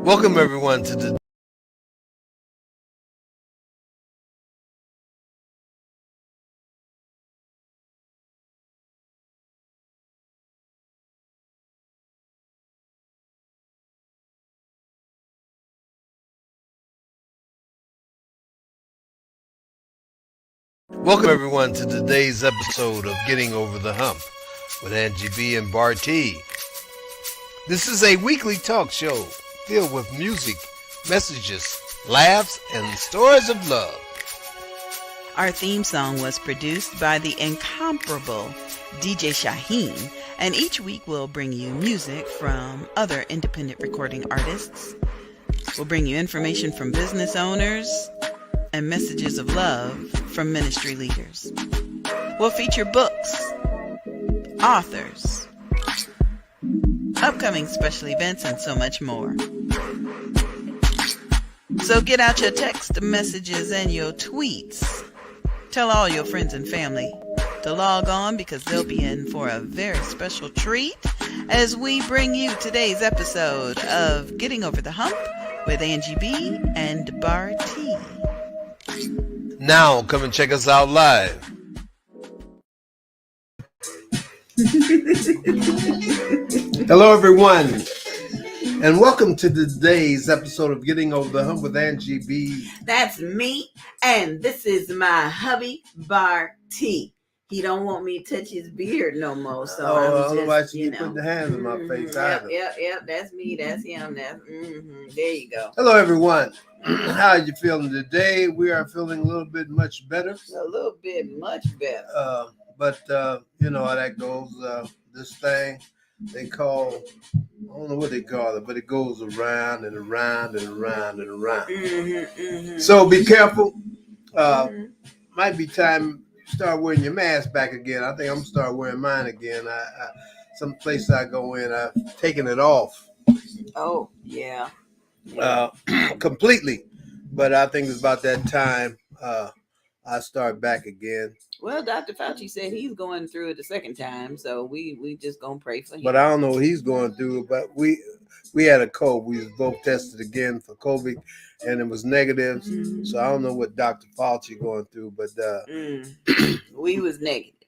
Welcome everyone to the Welcome everyone to today's episode of Getting Over the Hump with Angie B and Bartee. This is a weekly talk show filled with music, messages, laughs, and stories of love. Our theme song was produced by the incomparable DJ Shaheen, and each week we'll bring you music from other independent recording artists. We'll bring you information from business owners and messages of love from ministry leaders. We'll feature books, authors, upcoming special events, and so much more. So get out your text messages and your tweets. Tell all your friends and family to log on because they'll be in for a very special treat as we bring you today's episode of Getting Over the Hump with Angie B and Bartee. Now come and check us out live. Hello everyone, and welcome to today's episode of Getting Over the Hump with Angie B. That's me, and this is my hubby, Bartee. He don't want me to touch his beard no more, so I'm otherwise just, you put the hands in my face either. Yep, that's me, that's him, there you go. Hello everyone, how are you feeling today? We are feeling a little bit much better. A little bit much better. But you know how that goes. This thing they call, I don't know what they call it, but it goes around and around and around and around. So be careful. Might be time you start wearing your mask back again. I think I'm gonna start wearing mine again. Some place I go in, I've taken it off. Oh, yeah. Completely. But I think it's about that time I start back again. Well, Dr. Fauci said he's going through it the second time, so we just gonna pray for him. But I don't know what he's going through. But we had a COVID. We was both tested again for COVID, and it was negative. So I don't know what Dr. Fauci going through. But we was negative.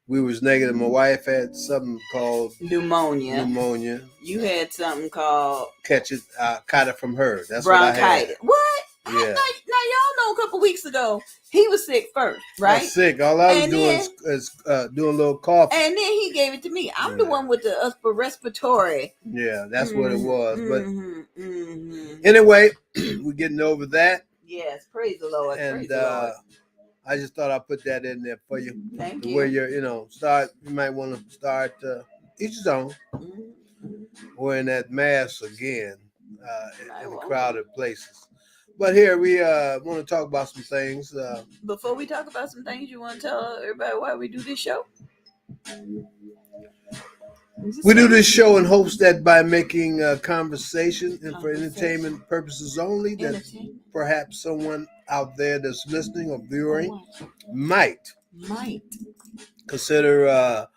We was negative. My wife had something called pneumonia. You had something called caught it from her. That's bronchitis. What I had. What? Yeah. Now y'all know a couple weeks ago he was sick first, right? I was sick. All I was doing is doing a little cough. And then he gave it to me. I'm the one with the respiratory. Yeah, that's what it was. But anyway, we're getting over that. Yes, praise the Lord. And praise the Lord. I just thought I'd put that in there for you. Thank you. Where you're, you might want to start each his own wearing that mask again in the crowded places. But here we want to talk about some things. Before we talk about some things, you want to tell everybody why we do this show? We do this show in hopes that by making conversation and for entertainment purposes only, that perhaps someone out there that's listening or viewing might consider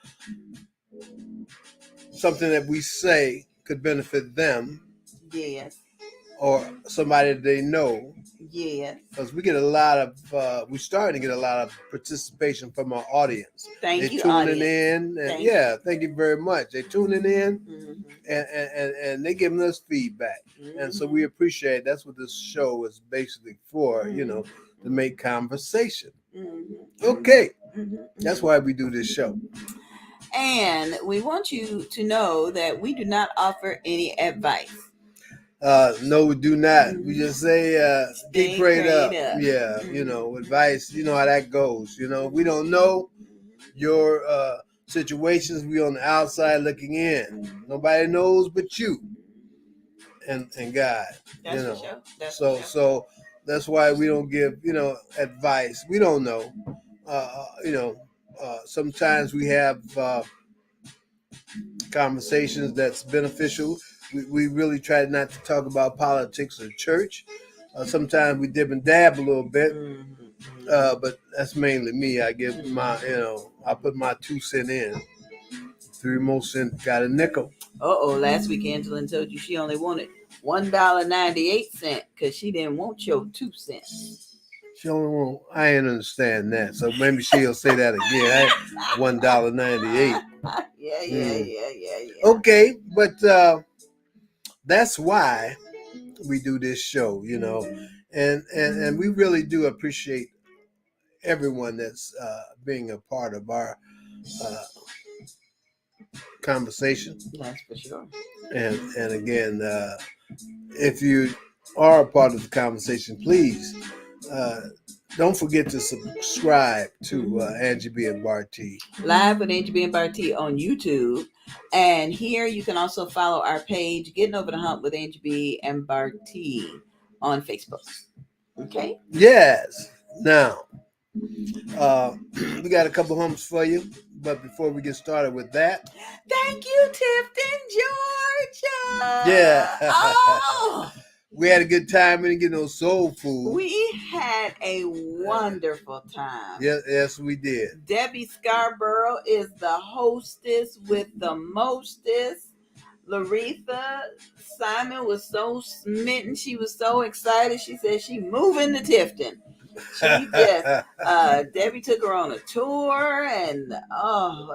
something that we say could benefit them. Yes. Or somebody they know. Yeah. Because we get a lot of, we're starting to get a lot of participation from our audience. Thank you, tuning audience. in. And thank you very much. They're tuning in and they're giving us feedback. And so we appreciate it. That's what this show is basically for, to make conversation. Okay. That's why we do this show. And we want you to know that we do not offer any advice. No, we do not. We just say, keep prayed up. Yeah, advice, you know how that goes. We don't know your situations. We on the outside looking in. Nobody knows but you and God. That's for sure. So that's why we don't give, advice. We don't know. Sometimes we have conversations that's beneficial. We really try not to talk about politics or church. Sometimes we dip and dab a little bit, but that's mainly me. I give my, I put my 2 cents in 3 more cents, got a nickel. Last week Angela told you she only wanted $1.98 because she didn't want your 2 cents. She only want, I ain't understand that. So maybe she'll say that again. $1.98. Yeah. Okay, but that's why we do this show, you know. And we really do appreciate everyone that's being a part of our conversation. That's for sure. And again, if you are a part of the conversation, please don't forget to subscribe to Angie B and Bartee. Live with Angie B and Bartee on YouTube. And here you can also follow our page, Getting Over the Hump with Angie B and Bartee on Facebook. Okay? Yes. Now, we got a couple humps for you. But before we get started with that, thank you, Tifton, Georgia. Yeah. Oh. We had a good time. We didn't get no soul food. We had a wonderful time. Yes, we did. Debbie Scarborough is the hostess with the mostest. Laretha Simon was so smitten. She was so excited. She said she moving to Tifton. She did. Debbie took her on a tour, and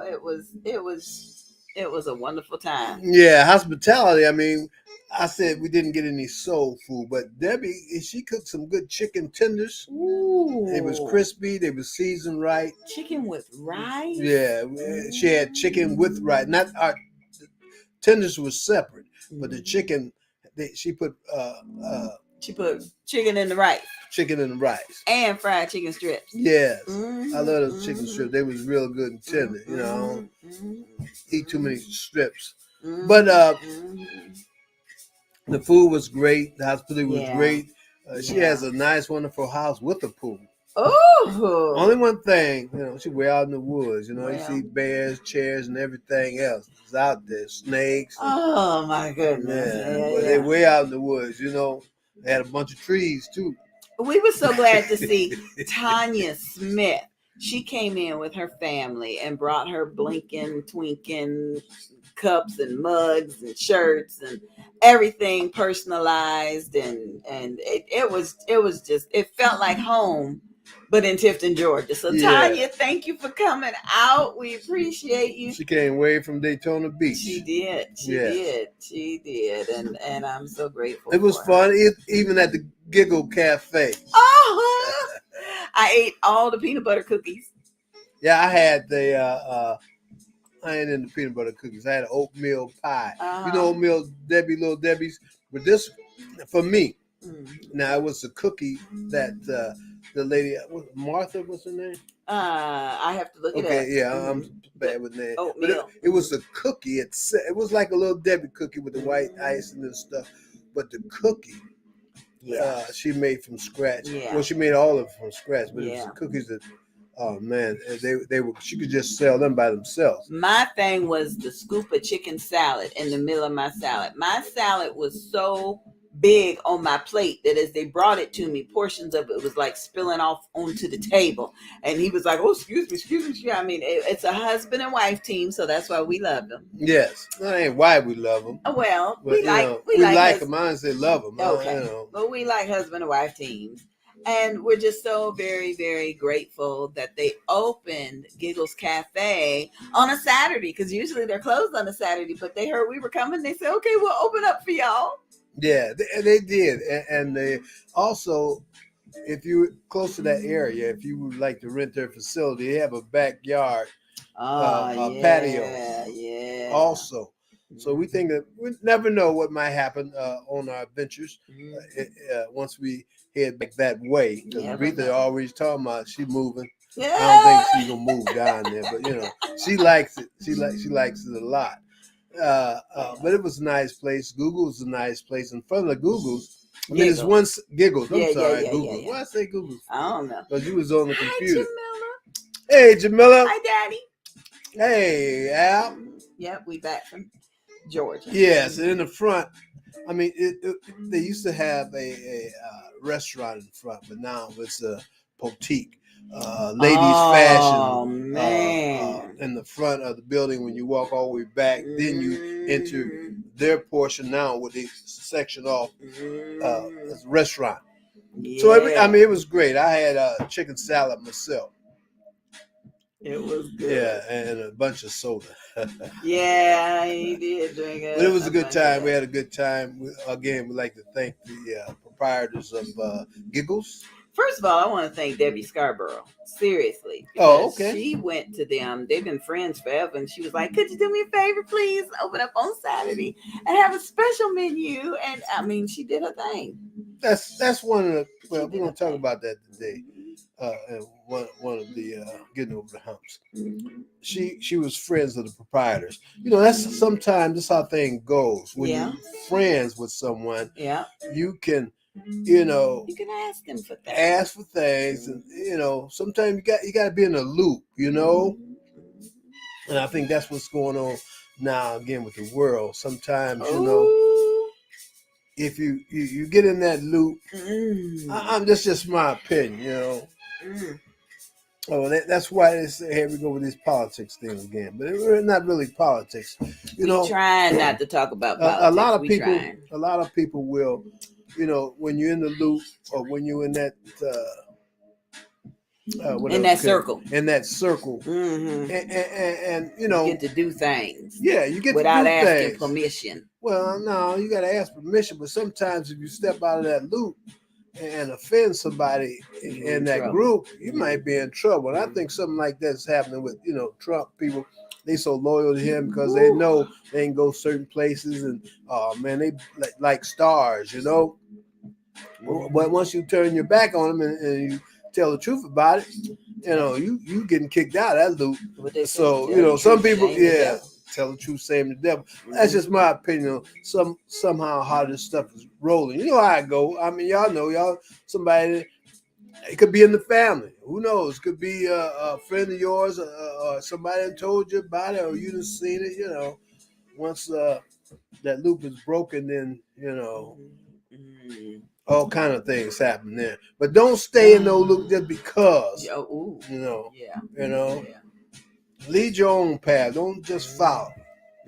it was a wonderful time. Yeah, hospitality. I mean, I said we didn't get any soul food, but Debbie, she cooked some good chicken tenders. Ooh. They was crispy. They was seasoned right. Chicken with rice. Yeah, she had chicken with rice. Not our tenders was separate, but the chicken, she put chicken in the rice. Chicken and rice. And fried chicken strips. Yes. I love those chicken strips. They was real good and tender. You know, I don't eat too many strips. But the food was great. The hospitality was great. She has a nice, wonderful house with a pool. Oh. Only one thing, you know, she way out in the woods. You know, you see bears, chairs, and everything else. It's out there, snakes. Oh my goodness. But they way out in the woods. You know, they had a bunch of trees too. We were so glad to see Tanya Smith. She came in with her family and brought her blinking, twinking cups and mugs and shirts and everything personalized, and it was just, it felt like home, but in Tifton, Georgia. So Tanya, thank you for coming out. We appreciate you. She came way from Daytona Beach. She did. She did. And I'm so grateful. It was fun, even at the Giggle Cafe. Oh, I ate all the peanut butter cookies. Yeah, I had the I ain't into peanut butter cookies. I had an oatmeal pie. You know oatmeal Little Debbie's? But this, for me, now it was a cookie that the lady, Martha, what's her name? I have to look it up. Okay, yeah, I'm bad with names. Oatmeal. But it was a cookie. It was like a little Debbie cookie with the white icing and stuff. But the cookie, she made from scratch. Yeah. Well, she made all of it from scratch, but it was the cookies that, oh man, they were. She could just sell them by themselves. My thing was the scoop of chicken salad in the middle of my salad. My salad was so big on my plate that as they brought it to me, portions of it was like spilling off onto the table. And he was like, "Oh, excuse me." I mean, it's a husband and wife team, so that's why we love them. Yes, that ain't why we love them. Well, but, we like them. I didn't say love them. Okay, but we like husband and wife teams. And we're just so very, very grateful that they opened Giggles Cafe on a Saturday, because usually they're closed on a Saturday, but they heard we were coming. They said, okay, we'll open up for y'all. Yeah, they did. And they also, if you're close to that area, if you would like to rent their facility, they have a backyard patio also. So we think that we never know what might happen on our adventures once we head back that way. Because Aretha always talking about she moving. Yeah. I don't think she's gonna move down there, but you know she likes it. She likes it a lot. But it was a nice place. Google's a nice place. In front of the Google's, I mean, it's one Giggles. I'm sorry, Google's. Why I say Google's? I don't know. Because you was on the computer. Hi, Jamila. Hey, Jamila. Hi, Daddy. Hey, Al. Yep, we back from Georgia. Yes, and in the front, I mean, they used to have a restaurant in front, but now it's a boutique. ladies Oh fashion man. in the front of the building when you walk all the way back. Then you enter their portion now with the section off as a restaurant. Yeah. So it was great. I had chicken salad myself. It was good. Yeah, and a bunch of soda. Yeah, he did drink it. But it was a good time. We had a good time. Again, we'd like to thank the proprietors of Giggles. First of all, I want to thank Debbie Scarborough. Seriously. Oh, okay. She went to them. They've been friends forever. And she was like, could you do me a favor, please? Open up on Saturday and have a special menu. And I mean, she did her thing. That's one of the, well, we're going to talk about that today. And one of the getting over the humps. She was friends of the proprietors. You know, that's sometimes that's how things goes. When you're friends with someone, you can, you can ask them for things. Ask for things, and sometimes you got to be in a loop, And I think that's what's going on now again with the world. Sometimes, if you get in that loop, that's just my opinion, Oh, that's why they say, here we go with this politics thing again. But it's not really politics. We're trying not to talk about politics. A lot of people will, when you're in the loop or when you're in that circle. In that circle. Mm-hmm. And you get to do things. Yeah, you get without to do asking things. permission. Well, no, you got to ask permission. But sometimes if you step out of that loop and offend somebody in that group, you might be in trouble. And I think something like that's happening with, Trump people. They so loyal to him because they know they can go certain places and, they like stars, But once you turn your back on them and you tell the truth about it, you getting kicked out of that loop. So, some people, tell the truth, same the devil. That's just my opinion on somehow how this stuff is rolling. You know how it go. I mean, y'all somebody, it could be in the family. Who knows? It could be a friend of yours or somebody that told you about it or you done seen it, Once that loop is broken, then, all kind of things happen there. But don't stay in no loop just because, Lead your own path. Don't just follow.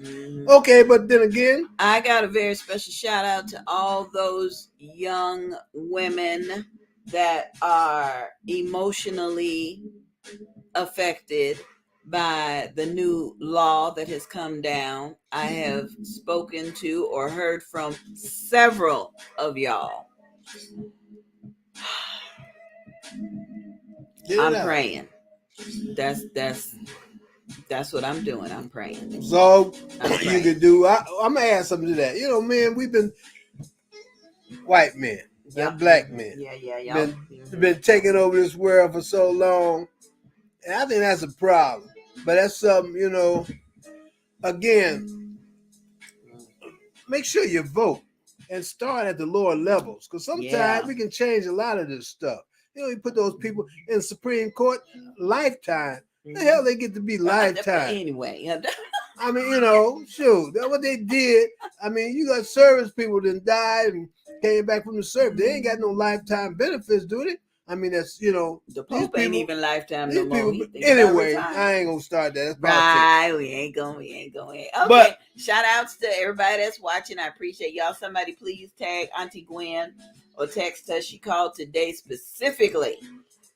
Okay, but then again, I got a very special shout out to all those young women that are emotionally affected by the new law that has come down. I have spoken to or heard from several of y'all. I'm praying. That's what I'm doing. I'm praying. So you could do. I'm gonna add something to that. Man, we've been white men, black men. Been taking over this world for so long, and I think that's a problem. But that's something, again, make sure you vote and start at the lower levels because sometimes we can change a lot of this stuff. You put those people in the Supreme Court lifetime. The hell they get to be lifetime anyway. I mean, shoot, that's what they did. I mean, you got service people that died and came back from the service. They ain't got no lifetime benefits, do they? I mean, that's the Pope ain't even lifetime no more. Anyway, I ain't gonna start that. That's right, we ain't going. Okay, but shout outs to everybody that's watching. I appreciate y'all. Somebody please tag Auntie Gwen or text her. She called today specifically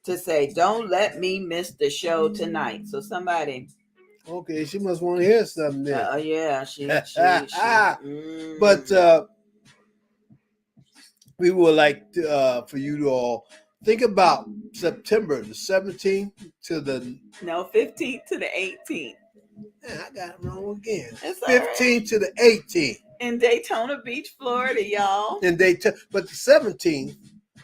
to say, don't let me miss the show tonight. So somebody. Okay, she must want to hear something there. She But we would like to, for you to all think about September the 17th to the... 15th to the 18th. Man, I got it wrong again. 15th to the 18th. In Daytona Beach, Florida, y'all. But the 17th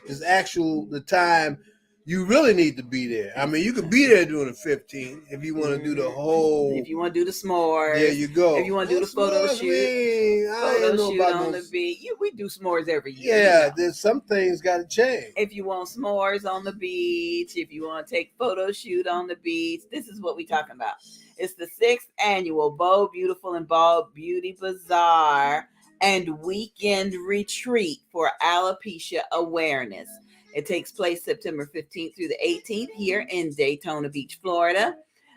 is the time you really need to be there. I mean, you could be there during the 15th if you want to do the whole... If you want to do the s'mores. There you go. If you want to do the photo shoot. Photo shoot on the beach. We do s'mores every year. Yeah, there's some things got to change. If you want s'mores on the beach, if you want to take photo shoot on the beach, this is what we're talking about. It's the 6th annual Bold, Beautiful, and Bald Beauty Bazaar and Weekend Retreat for Alopecia Awareness. It takes place September 15th through the 18th here in Daytona Beach, Florida.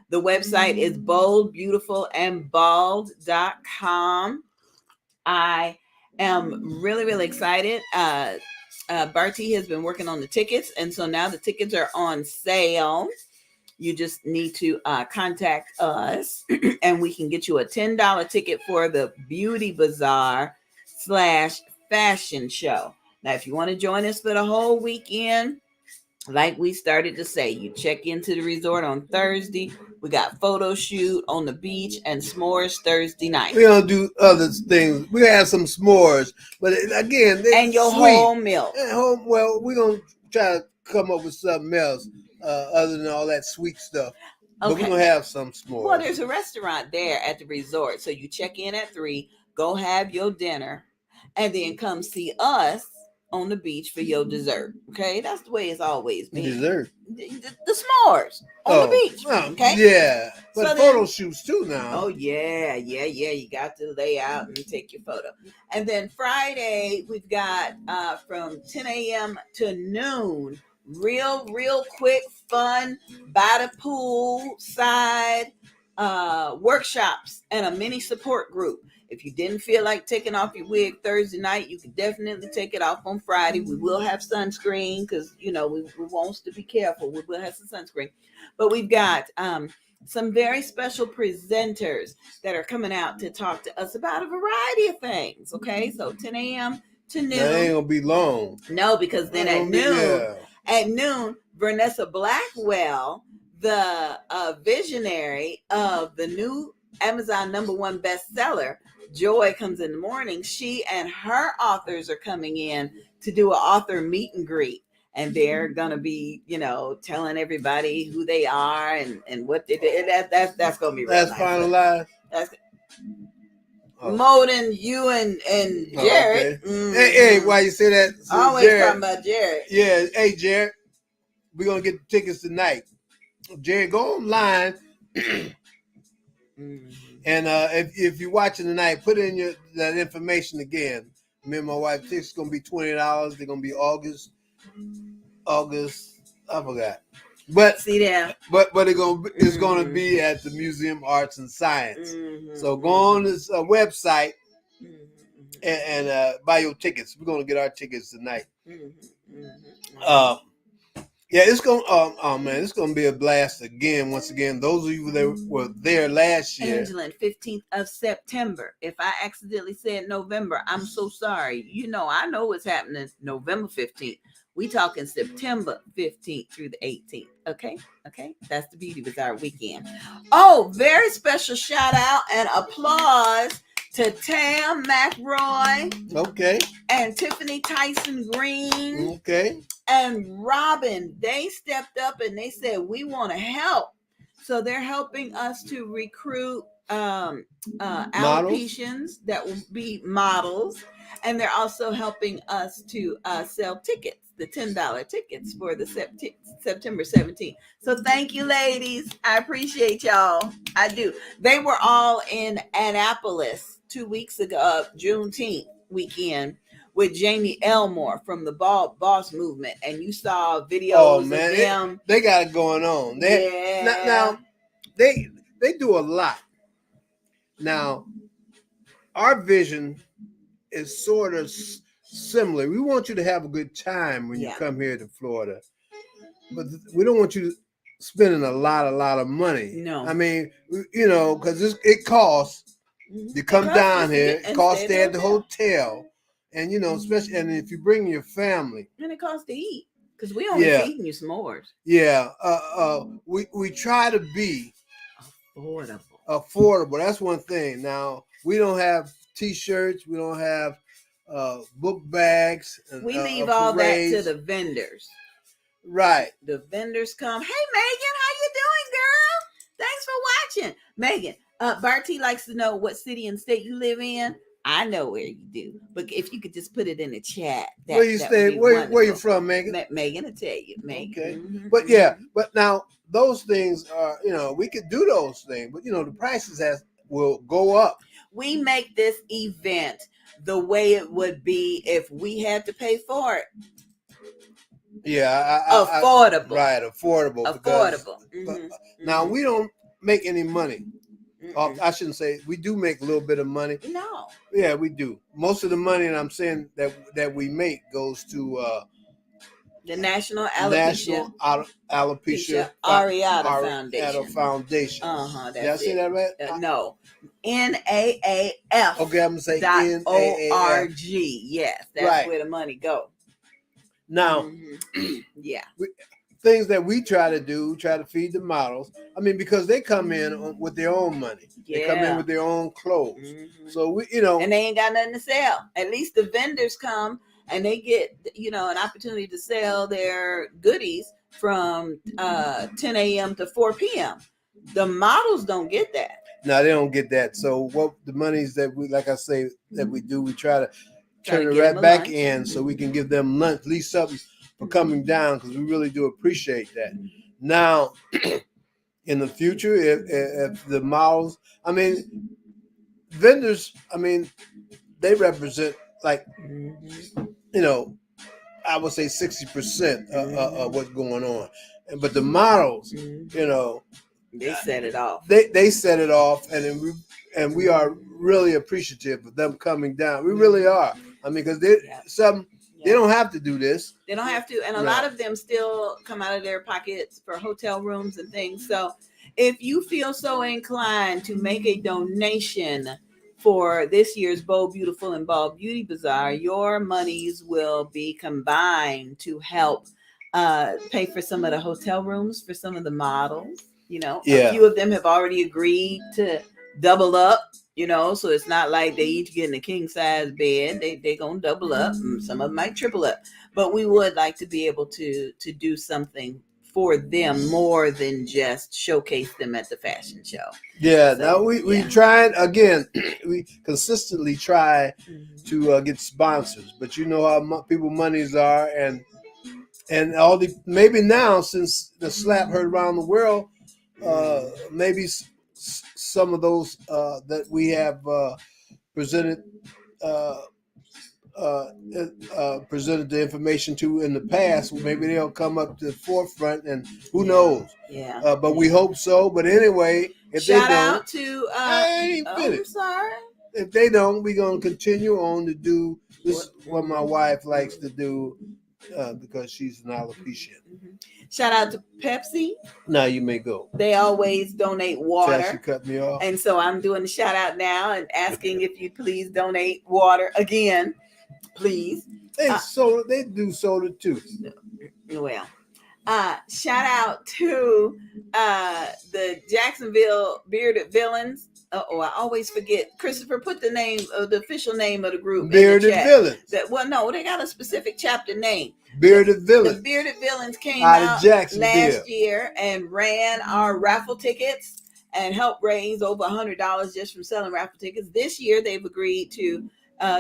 The website is boldbeautifulandbald.com. I am really, really excited. Bartee has been working on the tickets, and so now the tickets are on sale. You just need to contact us, and we can get you a $10 ticket for the Beauty Bazaar / fashion show. Now, if you want to join us for the whole weekend, like we started to say, you check into the resort on Thursday. We got photo shoot on the beach and s'mores Thursday night. We don't do other things. We have some s'mores, but again, and your sweet. whole meal. Well, we're gonna try to come up with something else other than all that sweet stuff. But we're gonna have some s'mores. Well, there's a restaurant there at the resort, so you check in at 3, go have your dinner, and then come see us on the beach for your dessert. Okay, that's the way it's always been. Dessert. The s'mores on the beach. Okay. Yeah, but So photo shoots too now. Oh yeah. You got to lay out and take your photo. And then Friday we've got from 10 a.m. to noon. Real quick, fun by the pool side workshops and a mini support group. If you didn't feel like taking off your wig Thursday night, you can definitely take it off on Friday. We will have sunscreen because, we want us to be careful. We will have some sunscreen. But we've got some very special presenters that are coming out to talk to us about a variety of things. Okay, so 10 a.m. to noon. That ain't going to be long. No, because then at noon, Vanessa Blackwell, the visionary of the new Amazon #1 bestseller, Joy Comes in the Morning, she and her authors are coming in to do an author meet and greet. And they're going to be, telling everybody who they are and what they did. That's going to be real nice. Finalized? That's more than you and Jared. Okay. Mm-hmm. Hey, why you say that? Always Jared, talking about Jared. Yeah, hey, Jared, we're going to get the tickets tonight. Jared, go online. Mm-hmm. And if you're watching tonight, put in that information again. Me and my wife, tickets going to be $20. They're going to be August, I forgot. But see there. But it's going to be at the Museum of Arts and Science. Mm-hmm. So go on this website and buy your tickets. We're going to get our tickets tonight. Mm-hmm. Yeah, it's going. It's going to be a blast again. Once again, those of you that were there last year. Angela, 15th of September. If I accidentally said November, I'm so sorry. I know what's happening November 15th. We talking September 15th through the 18th. Okay. That's the Beauty Bazaar weekend. Oh, very special shout out and applause to Tam McRoy. Okay. And Tiffany Tyson Green. Okay. And Robin, they stepped up and they said, we want to help. So they're helping us to recruit alopecians that will be models. And they're also helping us to sell tickets, the $10 tickets for the September 17th. So thank you, ladies. I appreciate y'all. I do. They were all in Annapolis 2 weeks ago, Juneteenth weekend, with Jamie Elmore from the Boss Movement, and you saw videos of them. They got it going on. Now they do a lot. Now, our vision is sort of similar. We want you to have a good time when you come here to Florida, but we don't want you spending a lot of money. No, I mean, because it costs. You come down here, it costs to stay at the hotel. And especially, and if you bring your family, and it costs to eat because we only feeding you s'mores. Yeah, we try to be affordable. That's one thing. Now we don't have T-shirts, we don't have book bags. We leave all that to the vendors. Right. The vendors come. Hey, Megan, how you doing, girl? Thanks for watching, Megan. Bartee likes to know what city and state you live in. I know where you do, but if you could just put it in the chat. Where you stay? Where you from, Megan? Megan will tell you. Megan. Okay, but but now those things are, we could do those things, but the prices will go up. We make this event the way it would be if we had to pay for it. Affordable. Right, affordable. Affordable. Because, now we don't make any money. I shouldn't say we do make a little bit of money. No. Yeah, we do. Most of the money, and I'm saying that we make goes to the National Alopecia Areata Foundation. That's Did I say that right? No. NAAF. Okay, I'm gonna say .org. Yes, that's where the money go. Now, yeah. Things that we try to feed the models. I mean, because they come in with their own money. Yeah. They come in with their own clothes. So we, and they ain't got nothing to sell. At least the vendors come and they get, an opportunity to sell their goodies from 10 a.m. to 4 p.m. The models don't get that. No, they don't get that. So what the monies that we, like I say, that we do, we try to turn it right back in so we can give them lunch, at least something for coming down, because we really do appreciate that. Now, in the future, if the models, I mean, vendors, I mean, they represent like, I would say 60% of what's going on. But the models, they set it off. They set it off, and we are really appreciative of them coming down. We really are. I mean, because they don't have to do this. They don't have to, and a lot of them still come out of their pockets for hotel rooms and things. So, if you feel so inclined to make a donation for this year's Bold, Beautiful, and Bald Beauty Bazaar, your monies will be combined to help pay for some of the hotel rooms for some of the models. A few of them have already agreed to double up, so it's not like they each getting a king size bed. They gonna double up. Some of them might triple up, but we would like to be able to do something for them more than just showcase them at the fashion show. Yeah, so, now we try again. We consistently try to get sponsors, but you know how people monies are, and all the maybe now since the slap heard around the world, maybe some of those that we have presented presented the information to in the past, maybe they'll come up to the forefront, and who knows? Yeah. But we hope so. But anyway, if shout they don't, out to I'm sorry. If they don't, we're gonna continue on to do this. What my wife likes to do because she's an alopecia. Shout out to Pepsi. Now you may go. They always donate water. She cut me off. And so I'm doing the shout out now and asking if you please donate water again, please. They do soda too. Well, shout out to the Jacksonville Bearded Villains. I always forget. Christopher, put the name of the official name of the group. Bearded Villains. No, they got a specific chapter name. Bearded Villains. The Bearded Villains came out last year and ran our raffle tickets and helped raise over $100 just from selling raffle tickets. This year, they've agreed to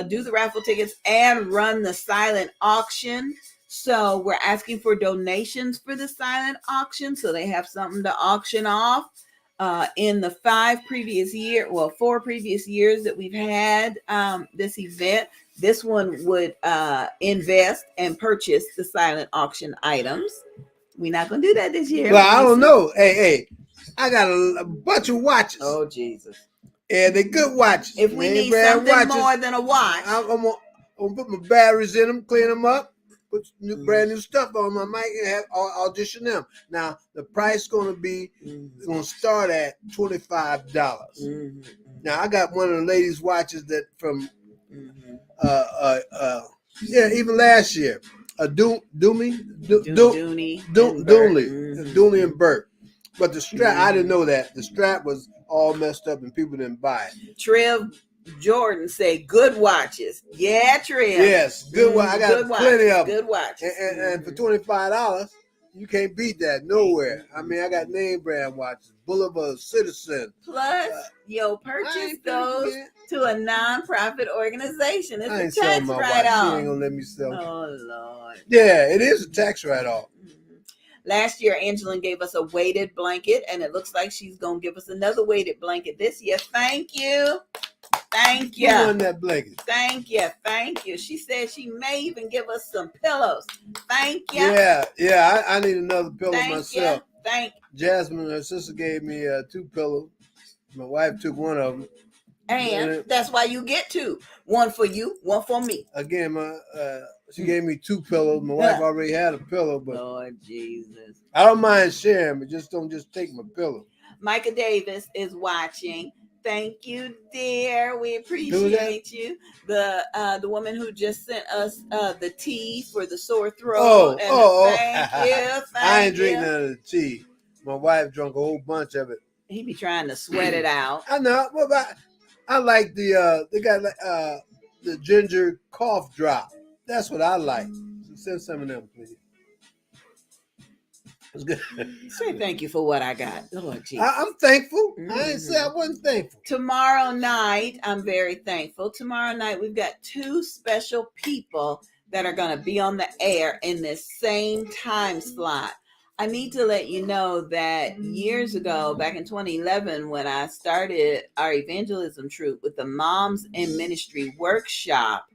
do the raffle tickets and run the silent auction. So we're asking for donations for the silent auction, so they have something to auction off. In the 4 previous years that we've had this event, this one would invest and purchase the silent auction items. We're not going to do that this year. Well, I don't know. Hey, I got a bunch of watches. Oh, Jesus. Yeah, they're good watches. If we need something more than a watch. I'm going to put my batteries in them, clean them up, put brand new stuff on my mic, and audition them. Now, the price is going to start at $25. Now, I got one of the ladies' watches that from, even last year, Dooney and Burt. But the strap, I didn't know that. The strap was all messed up and people didn't buy it. Trev Jordan say good watches. Yeah, Trev. Yes, good watch. I got plenty of them. Good watches. And for $25, you can't beat that nowhere. I mean, I got name brand watches, Boulevard Citizen. Plus, your purchase goes to a non-profit organization. It's a tax write-off. She ain't gonna let me sell it. Oh, Lord. Yeah, it is a tax write-off. Last year, Angelin gave us a weighted blanket, and it looks like she's going to give us another weighted blanket this year. Thank you. Thank you. Who won that blanket? Thank you. Thank you. She said she may even give us some pillows. Thank you. Yeah. I need another pillow Thank myself. you. Thank Jasmine, her sister, gave me 2 pillows. My wife took one of them. And that's why you get 2. One for you, one for me. Again, she gave me 2 pillows. My wife already had a pillow, but Lord Jesus. I don't mind sharing, but don't take my pillow. Micah Davis is watching. Thank you, dear. We appreciate you. The woman who just sent us the tea for the sore throat. Thank you. I ain't drinking none of the tea. My wife drank a whole bunch of it. He be trying to sweat it out. I know. Well, but I like they got the ginger cough drop. That's what I like. So send some of them, please. It's good. Say thank you for what I got. Lord Jesus. I'm thankful. I didn't say I wasn't thankful. Tomorrow night, I'm very thankful. Tomorrow night, we've got 2 special people that are going to be on the air in this same time slot. I need to let you know that years ago, back in 2011, when I started our evangelism troop with the Moms in Ministry workshop,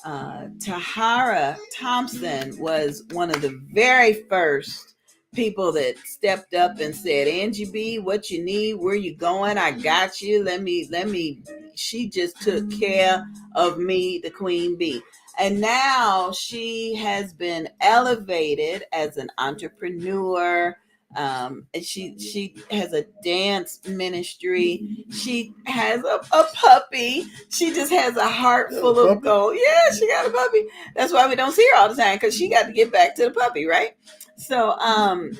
Tahara Thompson was one of the very first people that stepped up and said, Angie B, what you need, where you going, I got you. Let me. She just took care of me, the queen bee. And now she has been elevated as an entrepreneur. And she has a dance ministry. She has a puppy. She just has a heart full of gold. Yeah, she got a puppy. That's why we don't see her all the time, because she got to get back to the puppy, right? So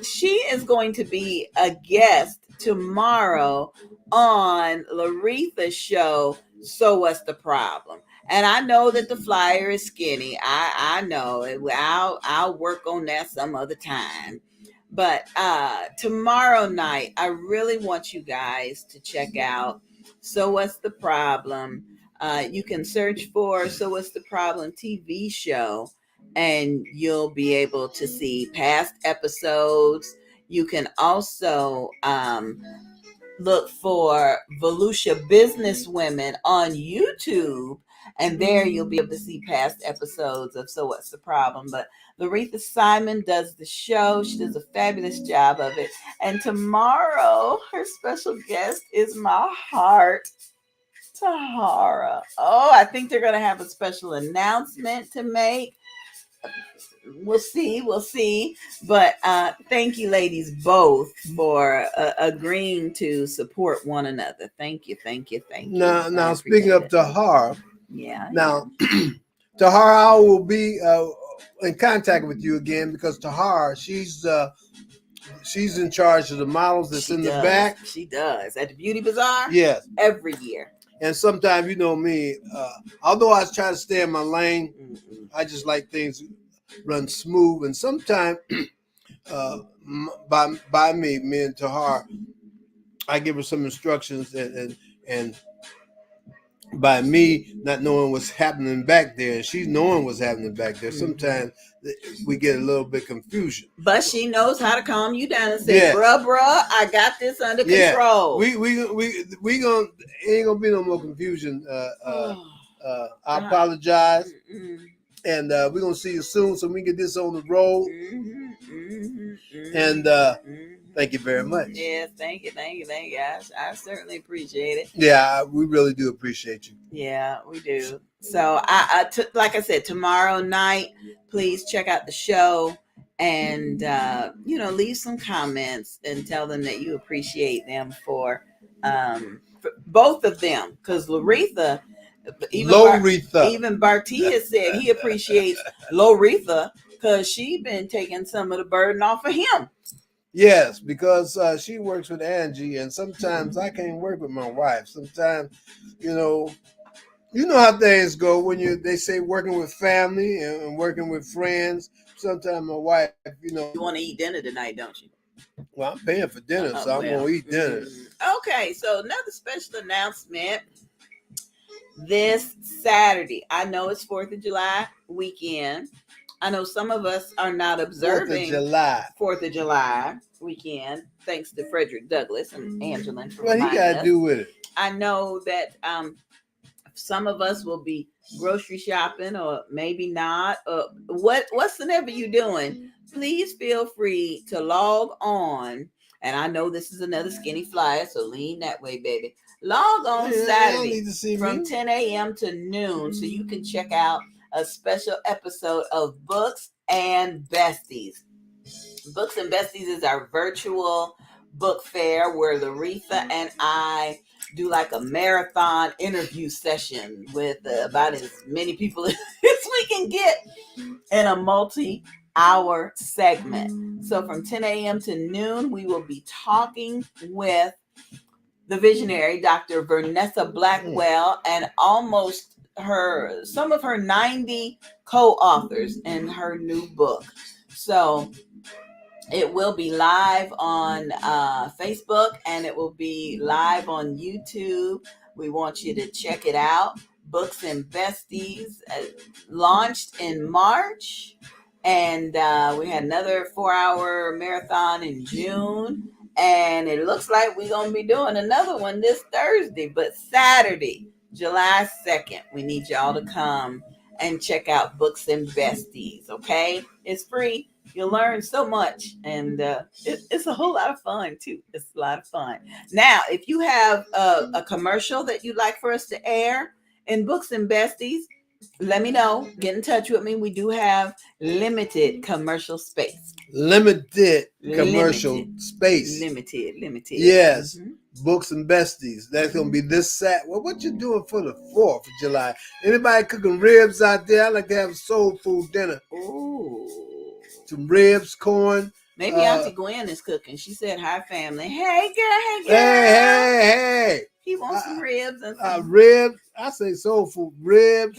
she is going to be a guest tomorrow on Laretha's show, So What's the Problem? And I know that the flyer is skinny. I know it. I'll work on that some other time. But tomorrow night, I really want you guys to check out So What's the Problem? You can search for So What's the Problem TV show, and you'll be able to see past episodes. You can also look for Volusia Businesswomen on YouTube, and there you'll be able to see past episodes of So What's the Problem. But Laretha Simon does the show. She does a fabulous job of it. And tomorrow, her special guest is my heart, Tahara. Oh, I think they're going to have a special announcement to make. We'll see. But thank you, ladies, both for agreeing to support one another. Thank you. Now speaking of Tahara, yeah. Now, Tahara, I will be in contact with you again, because Tahara, she's in charge of the models that's in the back. She does at the Beauty Bazaar. Yes, every year. And sometimes, you know me, although I try to stay in my lane, I just like things run smooth. And sometimes, by me and Tahar, I give her some instructions, and by me not knowing what's happening back there, and she's knowing what's happening back there, sometimes we get a little bit confusion. But she knows how to calm you down and say, bruh, I got this under control. We gonna ain't gonna be no more confusion. I apologize. And we're gonna see you soon, so we can get this on the road. And thank you very much. Yes, thank you. I certainly appreciate it. Yeah, we really do appreciate you. Yeah, we do. So like I said, tomorrow night, please check out the show and leave some comments and tell them that you appreciate them for both of them, because Laretha. Even Bartee has said he appreciates Laretha because she's been taking some of the burden off of him. Yes, because she works with Angie, and sometimes I can't work with my wife. Sometimes, you know how things go when they say working with family and working with friends. Sometimes my wife, You want to eat dinner tonight, don't you? Well, I'm paying for dinner, so I'm going to eat dinner. Okay, so another special announcement. This Saturday, I know it's 4th of July weekend. I know some of us are not observing 4th of July weekend, thanks to Frederick Douglass and Angela. What he got to do with it? I know that Some of us will be grocery shopping, or maybe not. Whatsoever you're doing, please feel free to log on. And I know this is another skinny flyer, so lean that way, baby. Log on Saturday from 10 a.m. to noon so you can check out a special episode of Books and Besties. Books and Besties is our virtual book fair where Laretha and I do like a marathon interview session with about as many people as we can get in a multi-hour segment. So from 10 a.m. to noon, we will be talking with the visionary, Dr. Vanessa Blackwell, and some of her 90 co-authors in her new book. So it will be live on Facebook, and it will be live on YouTube. We want you to check it out. Books and Besties launched in March, and we had another 4-hour marathon in June. And it looks like we're going to be doing another one this Thursday, but Saturday, July 2nd, we need y'all to come and check out Books and Besties, okay? It's free. You'll learn so much, and it's a whole lot of fun, too. It's a lot of fun. Now, if you have a commercial that you'd like for us to air in Books and Besties, let me know. Get in touch with me. We do have limited commercial space. Limited commercial space. Limited. Yes. Books and Besties. That's going to be this Saturday. Well, what you doing for the 4th of July? Anybody cooking ribs out there? I like to have a soul food dinner. Ooh. Some ribs, corn. Maybe Auntie Gwen is cooking. She said, hi, family. Hey, girl. Hey. He wants some ribs. And some ribs. I say soul food. Ribs.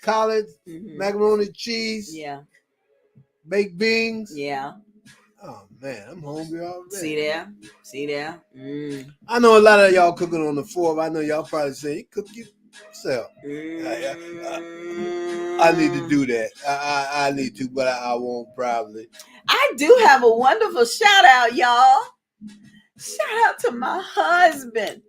Collards. Macaroni cheese. Yeah. Baked beans. Yeah. Oh, man. I'm hungry already. See there? I know a lot of y'all cooking on the 4th. I know y'all probably say, you cook yourself. I need to do that. I need to, but I won't probably. I do have a wonderful shout out, y'all. Shout out to my husband.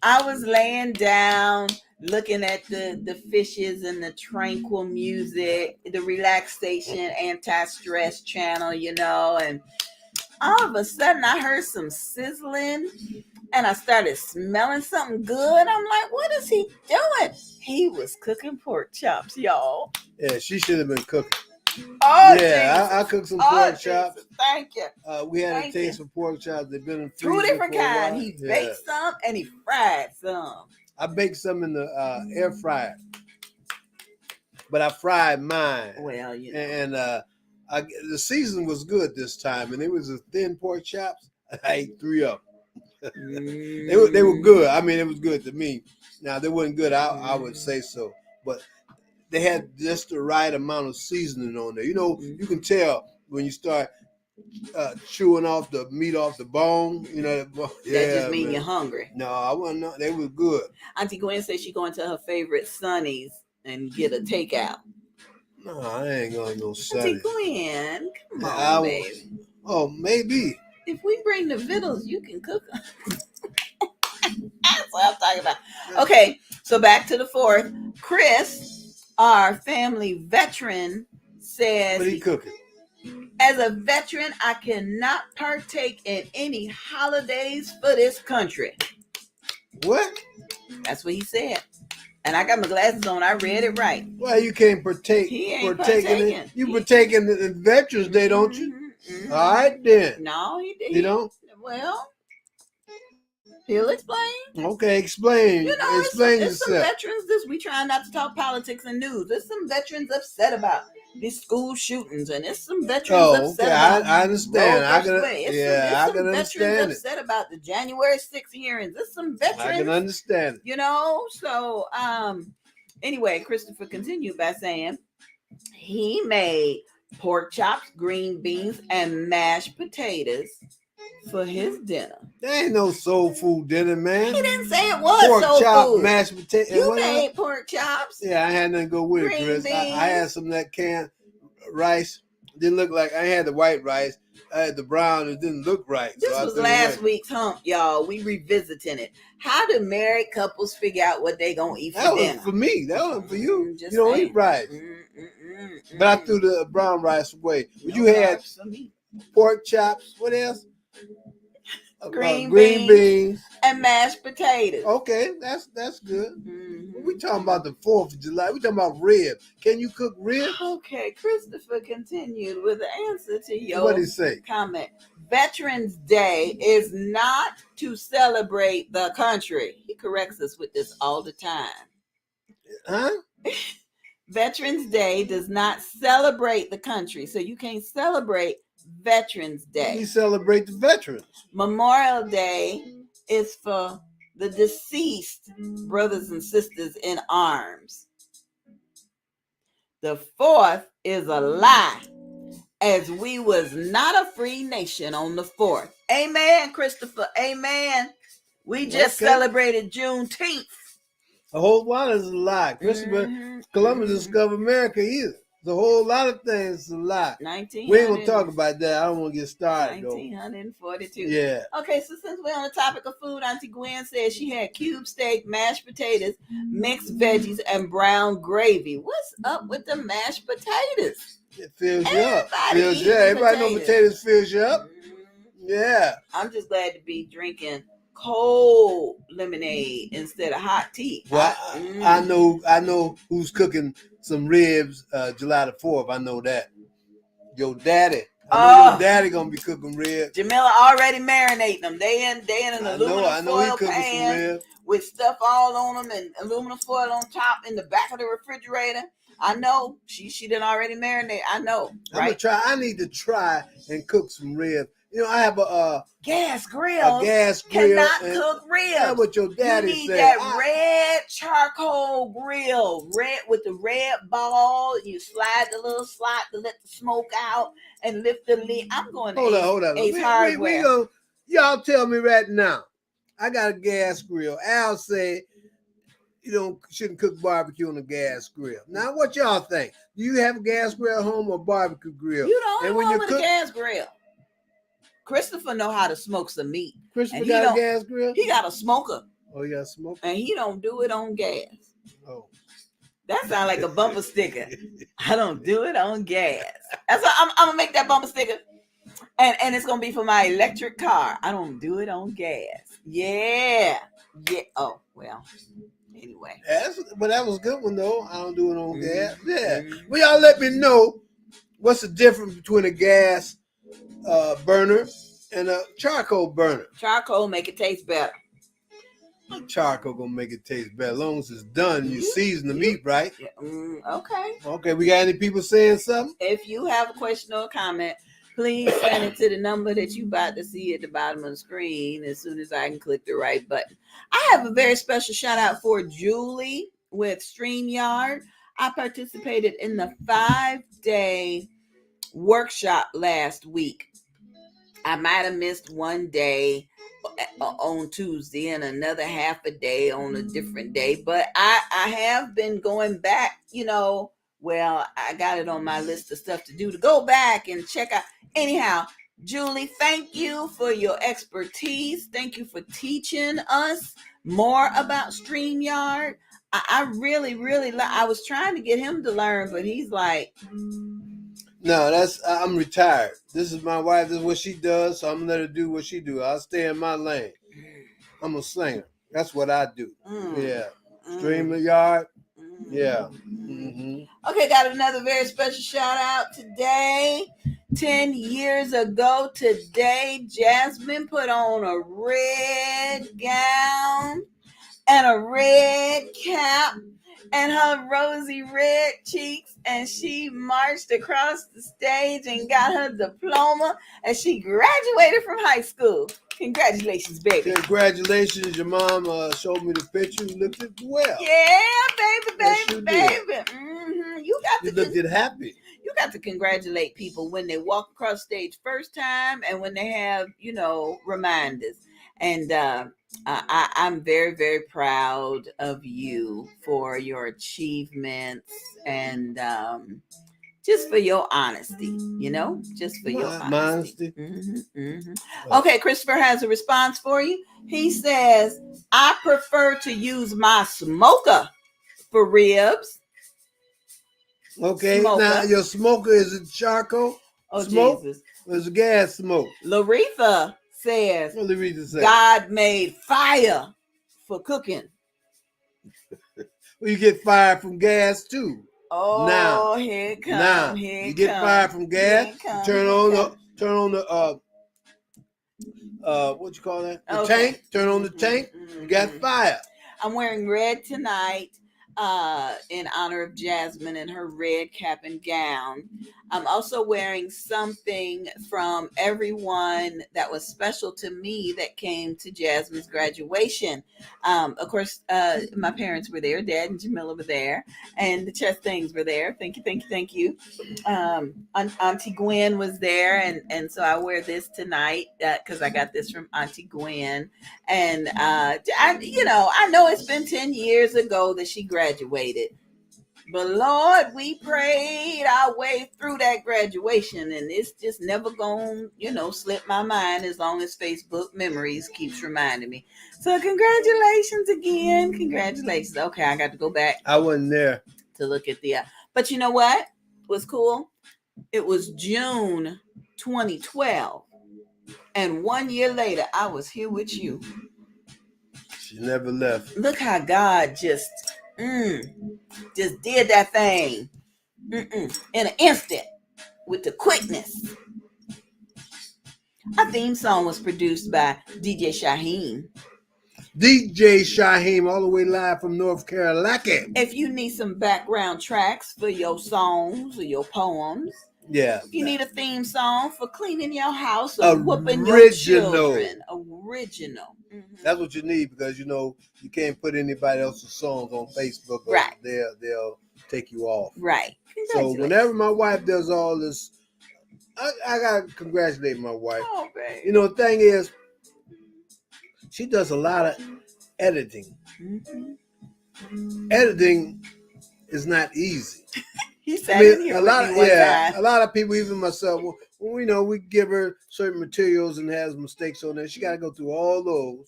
I was laying down looking at the fishes and the tranquil music, the relaxation, anti-stress channel, and all of a sudden I heard some sizzling and I started smelling something good. I'm like, what is he doing? He was cooking pork chops, y'all. Yeah, she should have been cooking. Oh, yeah, I cooked some pork chops. Jesus. Thank you. We had a taste for pork chops. They've been in two different kinds. He baked some and he fried some. I baked some in the air fryer, but I fried mine. Well, and the season was good this time, and it was a thin pork chops. I ate 3 of them. They were good. I mean, it was good to me. Now they weren't good. I would say so, but they had just the right amount of seasoning on there. You can tell when you start chewing off the meat off the bone. That just means you're hungry. No, I wasn't. No, they were good. Auntie Gwen said she's going to her favorite Sonny's and get a takeout. No, I ain't going to no Sonny's. Auntie Gwen, come on, baby. Oh, maybe. If we bring the vittles, you can cook them. That's what I'm talking about. Okay, so back to the 4th. Chris, our family veteran, says, what are you cooking? As a veteran, I cannot partake in any holidays for this country. What? That's what he said. And I got my glasses on. I read it right. Well, you can't partake. He ain't partaking. You partake in the Veterans Day, don't you? All right, then. No, he did. You don't? Well, he'll explain. Okay, explain. Explain it's some veterans. We try not to talk politics and news. There's some veterans upset about these school shootings, and it's some veterans upset about. I understand. I can understand. Upset about the January 6th hearings. There's some veterans. I can understand. So anyway, Christopher continued by saying he made pork chops, green beans, and mashed potatoes for his dinner. There ain't no soul food dinner, man. He didn't say it was pork soul chop, food. Mashed potatoes. You made pork chops. Yeah, I had nothing to go with it, Chris. I had some of that canned rice Didn't look like I had the white rice. I had the brown. It didn't look right. This was last week's hump, y'all. We revisiting it. How do married couples figure out what they gonna eat for dinner? That was for me. That wasn't for you. Just you don't saying. Eat rice. But I threw the brown rice away. But you had pork chops. What else? Green beans and mashed potatoes. Okay, that's good. We talking about the 4th of July. We talking about ribs. Can you cook ribs? Okay, Christopher continued with the answer to your What did he say? Comment. Veterans Day is not to celebrate the country. He corrects us with this all the time. Huh? Veterans Day does not celebrate the country, so you can't celebrate Veterans Day. We celebrate the veterans. Memorial Day is for the deceased brothers and sisters in arms. The 4th is a lie, as we was not a free nation on the 4th. Amen, Christopher. Amen. We just celebrated Juneteenth. A whole lot is a lie. Christopher Columbus discovered America either. There's a whole lot of things a lie. We ain't gonna talk about that. I don't want to get started. 1942. Yeah. Okay, so since we're on the topic of food, Auntie Gwen said she had cube steak, mashed potatoes, mixed veggies, and brown gravy. What's up with the mashed potatoes? It fills you up. Everybody know potatoes fills you up. Yeah. I'm just glad to be drinking cold lemonade instead of hot tea. Well, I know who's cooking some ribs July the 4th. I know that. Your daddy. Your daddy gonna be cooking ribs. Jamila already marinating them. They in an aluminum foil pan with stuff all on them and aluminum foil on top in the back of the refrigerator. I know she done already marinate. I know. Right? I'm gonna try. I need to try and cook some ribs. You know, I have a gas grill. A gas grill cannot cook ribs. That's what your daddy said. You need that red charcoal grill, red with the red ball. You slide the little slot to let the smoke out and lift the lid. I'm going to hold on. Ace Hardware. Y'all tell me right now. I got a gas grill. Al said you shouldn't cook barbecue on a gas grill. Now, what y'all think? Do you have a gas grill at home or barbecue grill? You don't want with a gas grill. Christopher know how to smoke some meat. Christopher got a gas grill? He got a smoker. Oh, he got a smoker? And he don't do it on gas. Oh. That sounds like a bumper sticker. I don't do it on gas. That's what I'm gonna make that bumper sticker. And it's gonna be for my electric car. I don't do it on gas. Yeah. Oh, well. Anyway. But that was a good one though. I don't do it on gas. Yeah. Well, y'all let me know what's the difference between a gas burner and a charcoal burner. Charcoal make it taste better. Charcoal gonna make it taste better as long as it's done. You season the meat, right? Okay. Okay. We got any people saying something? If you have a question or a comment, please send it to the number that you about to see at the bottom of the screen as soon as I can click the right button. I have a very special shout out for Julie with StreamYard. I participated in the 5-day workshop last week. I might have missed one day on Tuesday and another half a day on a different day, but I have been going back, well, I got it on my list of stuff to do to go back and check out. Anyhow, Julie, thank you for your expertise. Thank you for teaching us more about StreamYard. I really, I was trying to get him to learn, but he's like, no, I'm retired. This is my wife. This is what she does, so I'm gonna let her do what she do. I'll stay in my lane. I'm a singer. That's what I do. Yeah. StreamYard. Yeah. Okay, got another very special shout out today. 10 years ago today, Jasmine put on a red gown and a red cap and her rosy red cheeks, and she marched across the stage and got her diploma, and she graduated from high school. Congratulations, baby. Congratulations. Your mom showed me the picture. You looked it well. Yeah, baby. You looked it happy. You got to congratulate people when they walk across stage first time and when they have, reminders. And I'm very, very proud of you for your achievements and Just for your honesty, just for your honesty. Okay, Christopher has a response for you. He says, I prefer to use my smoker for ribs. Okay, now your smoker, is it charcoal smoke? Jesus. Or is it gas smoke? Laretha says, What Laretha say? God made fire for cooking. Well, you get fire from gas too. Oh, now, here it comes. Now, you get fire from gas. Turn on the what you call that? The tank. Turn on the tank. You got fire. I'm wearing red tonight in honor of Jasmine and her red cap and gown. I'm also wearing something from everyone that was special to me that came to Jasmine's graduation. Of course, my parents were there. Dad and Jamila were there. And the Chastings were there. Thank you. Auntie Gwen was there. And so I wear this tonight because I got this from Auntie Gwen. And, I know it's been 10 years ago that she graduated. But Lord, we prayed our way through that graduation, and it's just never gonna, slip my mind as long as Facebook memories keeps reminding me. So congratulations again. Congratulations. Okay, I got to go back. I wasn't there to look at the. But you know what was cool? It was June 2012, and 1 year later, I was here with you. She never left. Look how God just did that thing in an instant with the quickness. Our theme song was produced by DJ Shaheem. DJ Shaheem, all the way live from North Carolina. If you need some background tracks for your songs or your poems, if you need a theme song for cleaning your house or whooping your children, original. That's what you need, because you can't put anybody else's songs on Facebook. Right. They'll take you off. Right. So whenever my wife does all this, I gotta congratulate my wife. Oh, baby. The thing is, she does a lot of editing. Editing is not easy. A lot of people, even myself, we give her certain materials and has mistakes on there. She got to go through all those.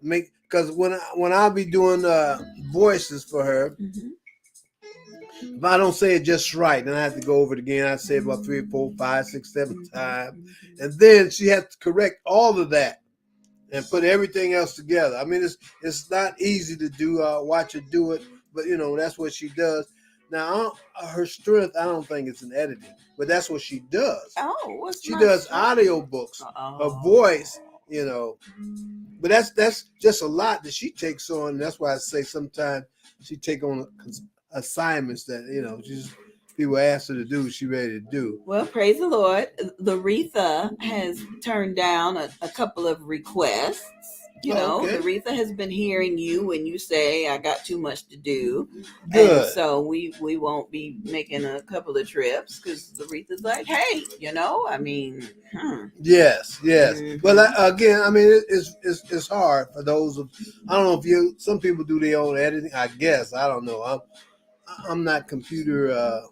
Because when I'll be doing voices for her, if I don't say it just right, then I have to go over it again. I say it about 3, 4, 5, 6, 7 times, and then she has to correct all of that and put everything else together. I mean, it's not easy to do. Watch her do it, but that's what she does. Now, her strength, I don't think it's in editing, but that's what she does. Oh, she does audio books, her voice, But that's just a lot that she takes on. That's why I say sometimes she take on assignments that people ask her to do. She ready to do. Well, praise the Lord. Laretha has turned down a couple of requests. Laretha has been hearing you when you say I got too much to do. Good. And so we won't be making a couple of trips because Laretha's like, hey, Yes. But again, it's hard for those I don't know if some people do their own editing. I guess I don't know. I'm not computer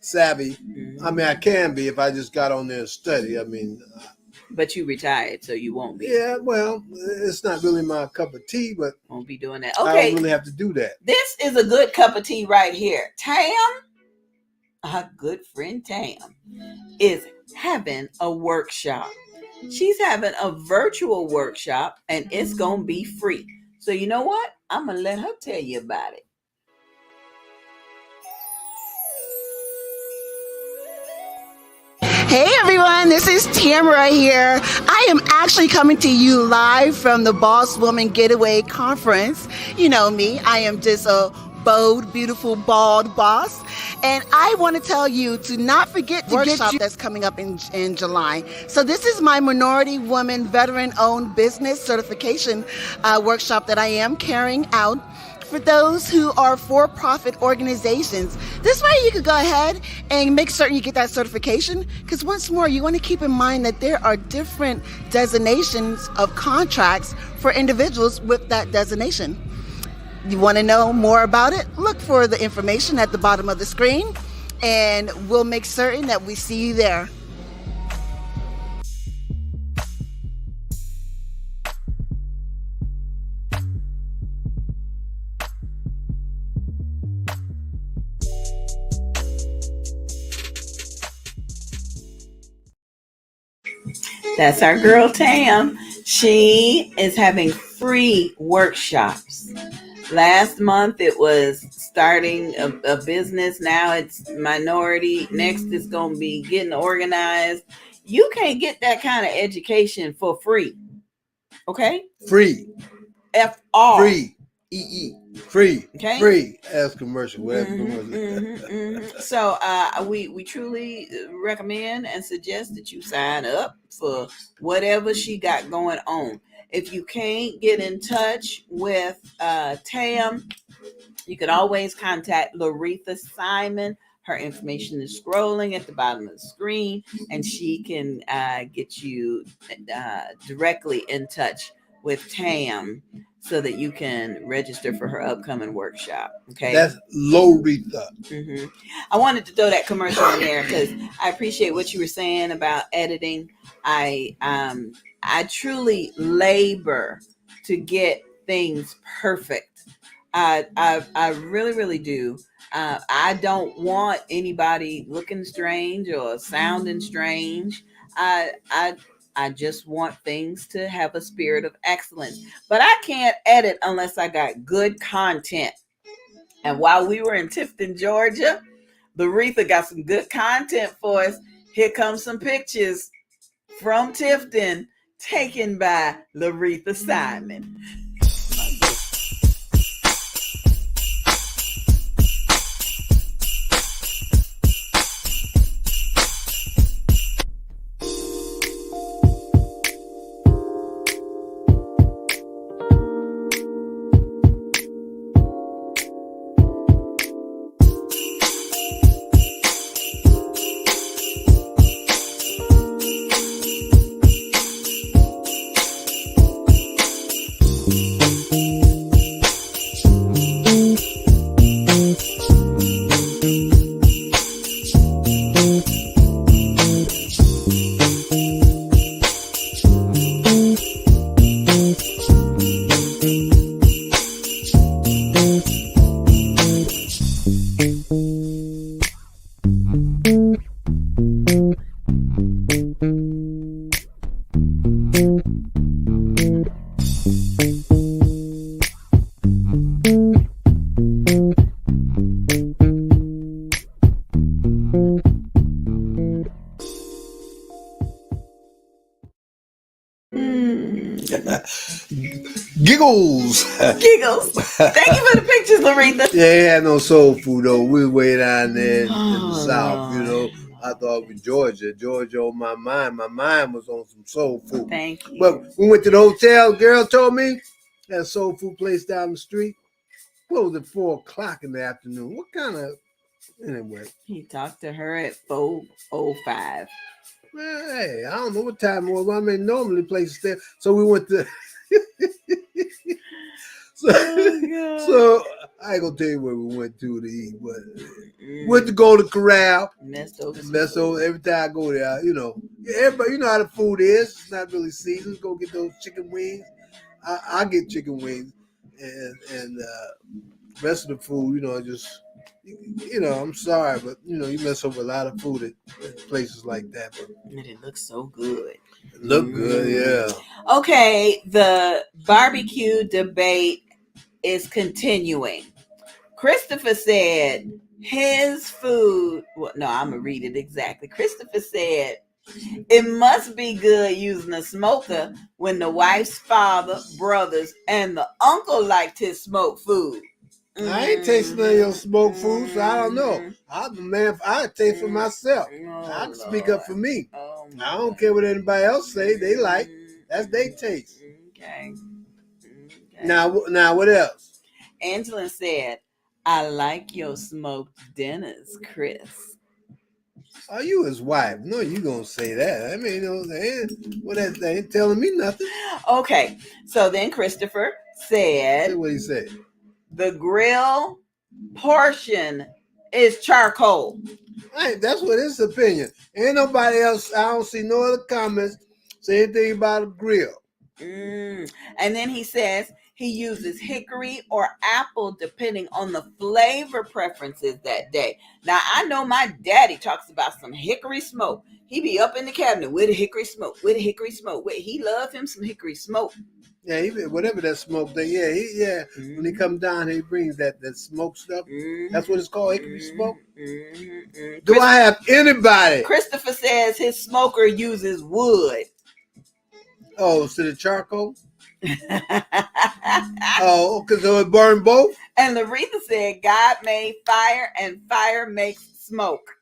savvy. I can be if I just got on there and study. But you retired, so you won't be. Yeah, well, it's not really my cup of tea, but won't be doing that. Okay, I don't really have to do that. This is a good cup of tea right here. Tam, our good friend Tam, is having a workshop. She's having a virtual workshop, and it's gonna be free. So you know what? I'm gonna let her tell you about it. Hey everyone, this is Tamara here. I am actually coming to you live from the Boss Woman Getaway Conference. You know me, I am just a bold, beautiful, bald boss. And I want to tell you to not forget the workshop that's coming up in July. So this is my Minority Woman Veteran-Owned Business Certification workshop that I am carrying out for those who are for-profit organizations. This way you could go ahead and make certain you get that certification, because once more, you want to keep in mind that there are different designations of contracts for individuals with that designation. You want to know more about it? Look for the information at the bottom of the screen. and we'll make certain that we see you there. That's our girl Tam. She is having free workshops. Last month it was starting a business. Now it's minority. Next it's going to be getting organized. You can't get that kind of education for free. Okay? Free. F-R. Free. E-E. Free. Okay? Free. As commercial. Commercial. So we truly recommend and suggest that you sign up for whatever she got going on. If you can't get in touch with Tam, you can always contact Laretha Simon. Her information is scrolling at the bottom of the screen, and she can get you directly in touch with Tam so that you can register for her upcoming workshop. Okay, that's Laretha. Mm-hmm. I wanted to throw that commercial in there because I appreciate what you were saying about editing. I truly labor to get things perfect. I really, really do. I don't want anybody looking strange or sounding strange. I just want things to have a spirit of excellence. But I can't edit unless I got good content. And while we were in Tifton, Georgia, Laretha got some good content for us. Here comes some pictures from Tifton taken by Laretha Simon. Giggles. Giggles. Thank you for the pictures, Laretha. Yeah, they had no soul food though. We were way down there in the South, you know. I thought it was Georgia. Georgia on my mind. My mind was on some soul food. Thank you. But we went to the hotel. Girl told me that soul food place down the street closed at 4:00 in the afternoon. What kind of anyway? He talked to her at 4:05. Man, hey, I don't know what time it was. I mean, normally places there. So we went to. So I ain't gonna tell you where we went to eat, but went to go to Corral. Messed over. Every time I go there, you know, everybody, you know how the food is. It's not really seasoned. Go get those chicken wings. I get chicken wings, and rest of the food, you know, just. You know, I'm sorry, but you know, you mess up with a lot of food at places like that. But and it looks so good. It looked good, yeah. Okay, the barbecue debate is continuing. Christopher said his food. Well, no, I'm gonna read it exactly. Christopher said it must be good using a smoker when the wife's father, brothers, and the uncle liked his smoked food. I ain't tasting none of your smoked food, so I don't know. I'm the man. I taste for myself. I can speak up for me. I don't care what anybody else say. They like. That's their taste. Okay. Now, what else? Angela said, "I like your smoked dinners, Chris." Are you his wife? No, you gonna say that. I mean, you know, they ain't telling me nothing. Okay. So then Christopher said, what he said. The grill portion is charcoal. Hey, that's what his opinion. Ain't nobody else. I don't see no other comments say anything about a grill. And then he says he uses hickory or apple depending on the flavor preferences that day. Now, I know my daddy talks about some hickory smoke. He be up in the cabinet with a hickory smoke, He love him some hickory smoke. Yeah, whatever that smoke thing. Yeah, When he come down, he brings that smoke stuff. That's what it's called, hickory smoke. Do I have anybody? Christopher says his smoker uses wood. Oh, instead of charcoal? Oh, because it burn both? And Laretha said God made fire and fire makes smoke.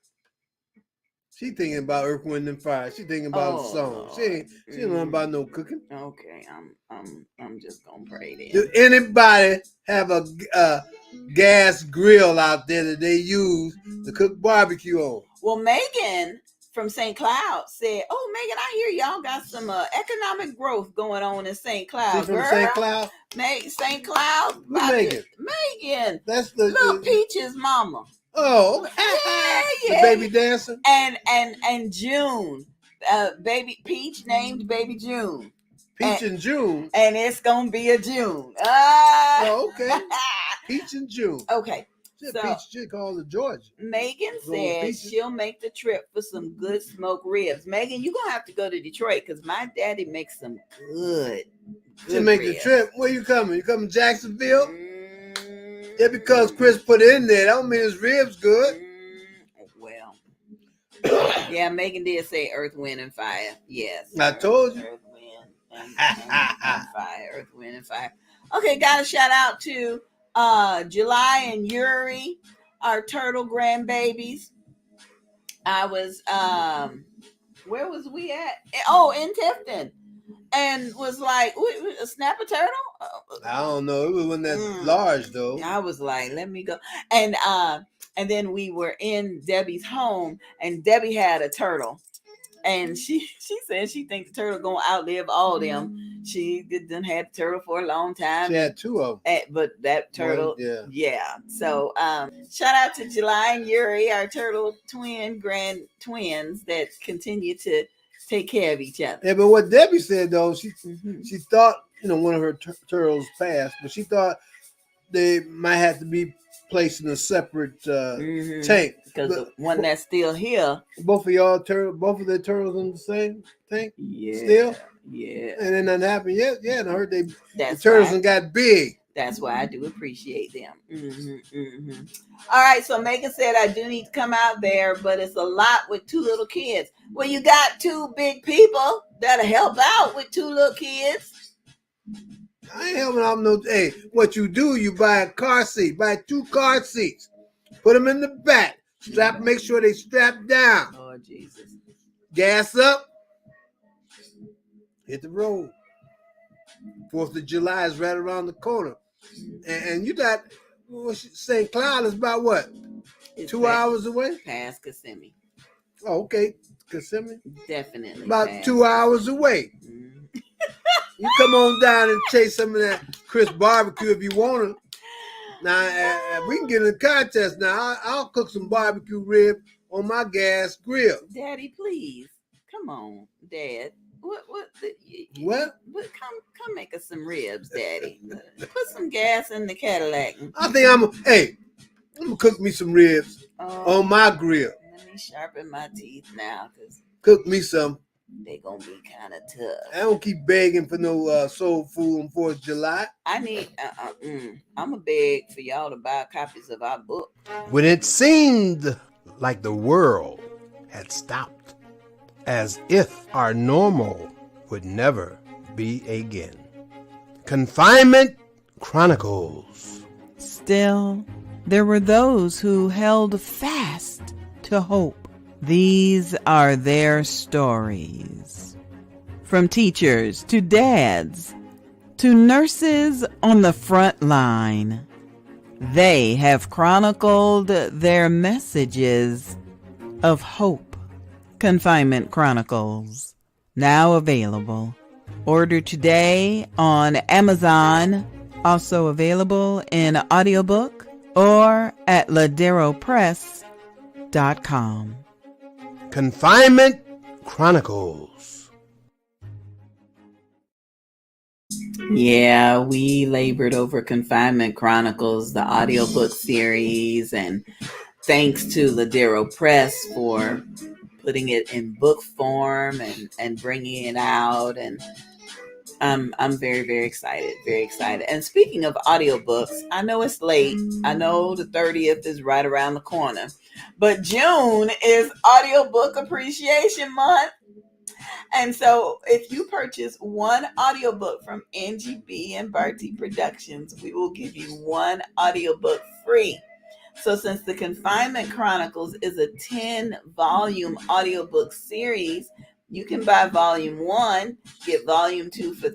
She thinking about Earth, Wind, and Fire. She thinking about the song. She ain't know about no cooking. Okay, I'm just gonna pray then. Do anybody have a gas grill out there that they use to cook barbecue on? Well, Megan from St. Cloud said, "Oh, Megan, I hear y'all got some economic growth going on in St. Cloud." She from St. Cloud? St. Cloud. Megan. Megan. That's the little Peach's mama. Oh, yeah. The baby dancer. And June, baby Peach named baby June. Peach and June. And it's gonna be a June. Oh, okay. Peach and June. Okay. So, Peach chick called it Georgia. Megan said she'll make the trip for some good smoked ribs. Megan, you're gonna have to go to Detroit because my daddy makes some good She'll make ribs. The trip. Where you coming? You coming to Jacksonville? Yeah, because Chris put it in there, that don't mean his ribs good. Well, yeah, Megan did say Earth, Wind, and Fire. Yes. I told you. Earth, Wind, and Fire. Earth, Wind, and Fire. Okay, got a shout out to July and Yuri, our turtle grandbabies. I was, where was we at? Oh, in Tifton. And was like, snap a turtle? I don't know. It wasn't that large though. I was like, let me go. And then we were in Debbie's home, and Debbie had a turtle. And she said she thinks the turtle gonna outlive all them. She done had the turtle for a long time. She had two of them. But that turtle, yeah. So shout out to July and Yuri, our turtle grand twins that continue to take care of each other. Yeah, but what Debbie said though, she thought, one of her turtles passed, but she thought they might have to be placed in a separate tank. Because the one that's still here. Both of their turtles in the same tank? Yeah. Still? Yeah. And then nothing happened yet? Yeah, and I heard the turtles got big. That's why I do appreciate them. All right, so Megan said I do need to come out there, but it's a lot with two little kids. Well, you got two big people that'll help out with two little kids. I ain't helping out no. Hey, what you do? You buy a car seat. Buy 2 car seats. Put them in the back. Make sure they strap down. Oh Jesus! Gas up. Hit the road. 4th of July is right around the corner, and you got St. Cloud is about what? It's 2 hours away. Past Kissimmee. Oh, okay, Kissimmee. Definitely. About 2 hours away. You come on down and chase some of that Chris barbecue if you want to. Now, we can get in a contest now. I'll cook some barbecue rib on my gas grill. Daddy, please. Come on, Dad. What? Come make us some ribs, Daddy. Put some gas in the Cadillac. I think I'm gonna cook me some ribs on my grill. Let me sharpen my teeth now, cause cook me some. They gonna be kind of tough. I don't keep begging for no soul food on 4th of July. I need. I'm a beg for y'all to buy copies of our book. When it seemed like the world had stopped, as if our normal would never be again. Confinement Chronicles. Still, there were those who held fast to hope. These are their stories. From teachers to dads to nurses on the front line, they have chronicled their messages of hope. Confinement Chronicles, now available. Order today on Amazon, also available in audiobook or at laderopress.com. Confinement Chronicles. Yeah, we labored over Confinement Chronicles, the audiobook series, and thanks to Ladero Press for putting it in book form and bringing it out. And I'm very, very excited, very excited. And speaking of audiobooks, I know it's late. I know the 30th is right around the corner, but June is Audiobook Appreciation Month. And so if you purchase one audiobook from Angie B and Bartee Productions, we will give you one audiobook free. So since the Confinement Chronicles is a 10-volume audiobook series, you can buy volume 1, get volume 2 for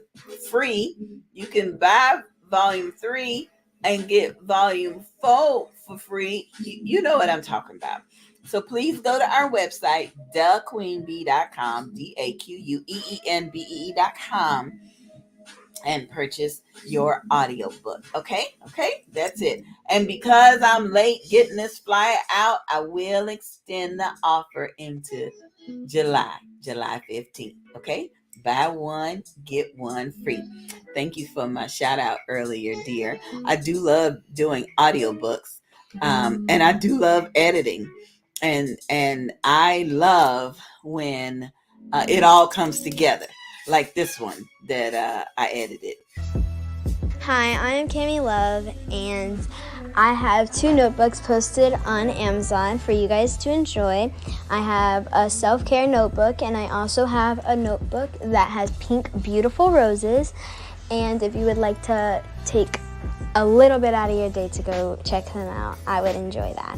free. You can buy volume 3 and get volume 4 for free. You know what I'm talking about. So please go to our website, daqueenbee.com, DAQUEENBEE.com, and purchase your audiobook. Okay, that's it. And because I'm late getting this flyer out, I will extend the offer into July 15th. Okay, buy one, get one free. Thank you for my shout out earlier, dear. I do love doing audiobooks, and I do love editing, and I love when it all comes together, like this one that I edited. Hi, I am Cami Love, and I have 2 notebooks posted on Amazon for you guys to enjoy. I have a self-care notebook, and I also have a notebook that has pink, beautiful roses. And if you would like to take a little bit out of your day to go check them out, I would enjoy that.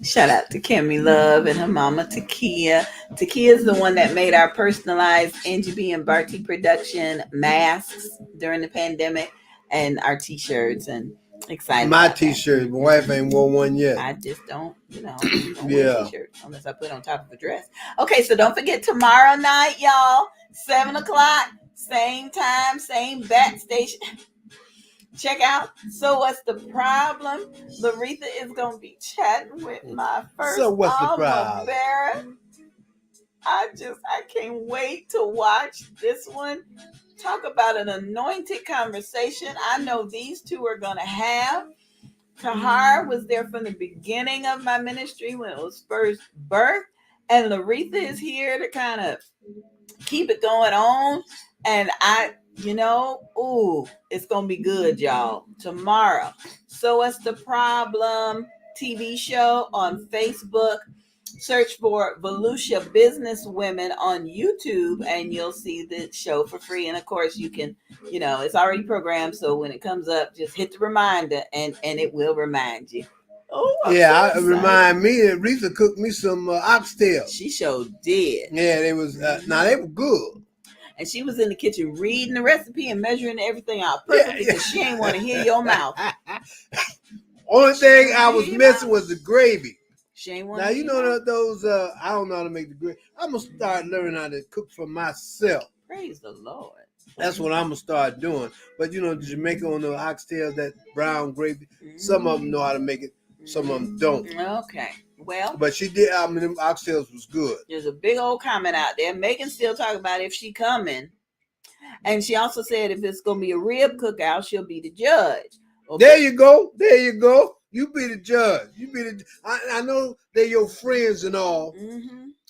Shout out to Kimmy Love and her mama Takia. Takia is the one that made our personalized Angie B and Bartee production masks during the pandemic and our t-shirts, and excited My about t-shirt, my wife ain't wore one that. yet. I just don't wear t-shirts unless I put on top of a dress. Okay, so don't forget tomorrow night, y'all, 7:00, same time, same bat station. Check out So What's the Problem? Laretha is going to be chatting with my first So what's the alma problem? bearer. I can't wait to watch this one. Talk about an anointed conversation I know these two are going to have. Tahar was there from the beginning of my ministry when it was first birth. And Laretha is here to kind of keep it going on. And it's going to be good, y'all. Tomorrow. So What's the Problem? TV show on Facebook. Search for Volusia Business Women on YouTube and you'll see the show for free. And of course you can, it's already programmed. So when it comes up, just hit the reminder and it will remind you. Oh, Remind me that Rita cooked me some oxtail. She sure did. Yeah, they was they were good. And she was in the kitchen reading the recipe and measuring everything out perfectly because she ain't want to hear your mouth. Only thing I was missing was the gravy. She ain't want Now to you know those. I don't know how to make the gravy. I'm gonna start learning how to cook for myself. Praise the Lord. That's what I'm gonna start doing. But Jamaica on the oxtail, that brown gravy. Some of them know how to make it. Some of them don't. Okay. Well, but she did. I mean, them oxtails was good. There's a big old comment out there. Megan still talking about if she coming, and she also said if it's gonna be a rib cookout, she'll be the judge. Okay. There you go. There you go. You be the judge. You be the. I know they're your friends and all,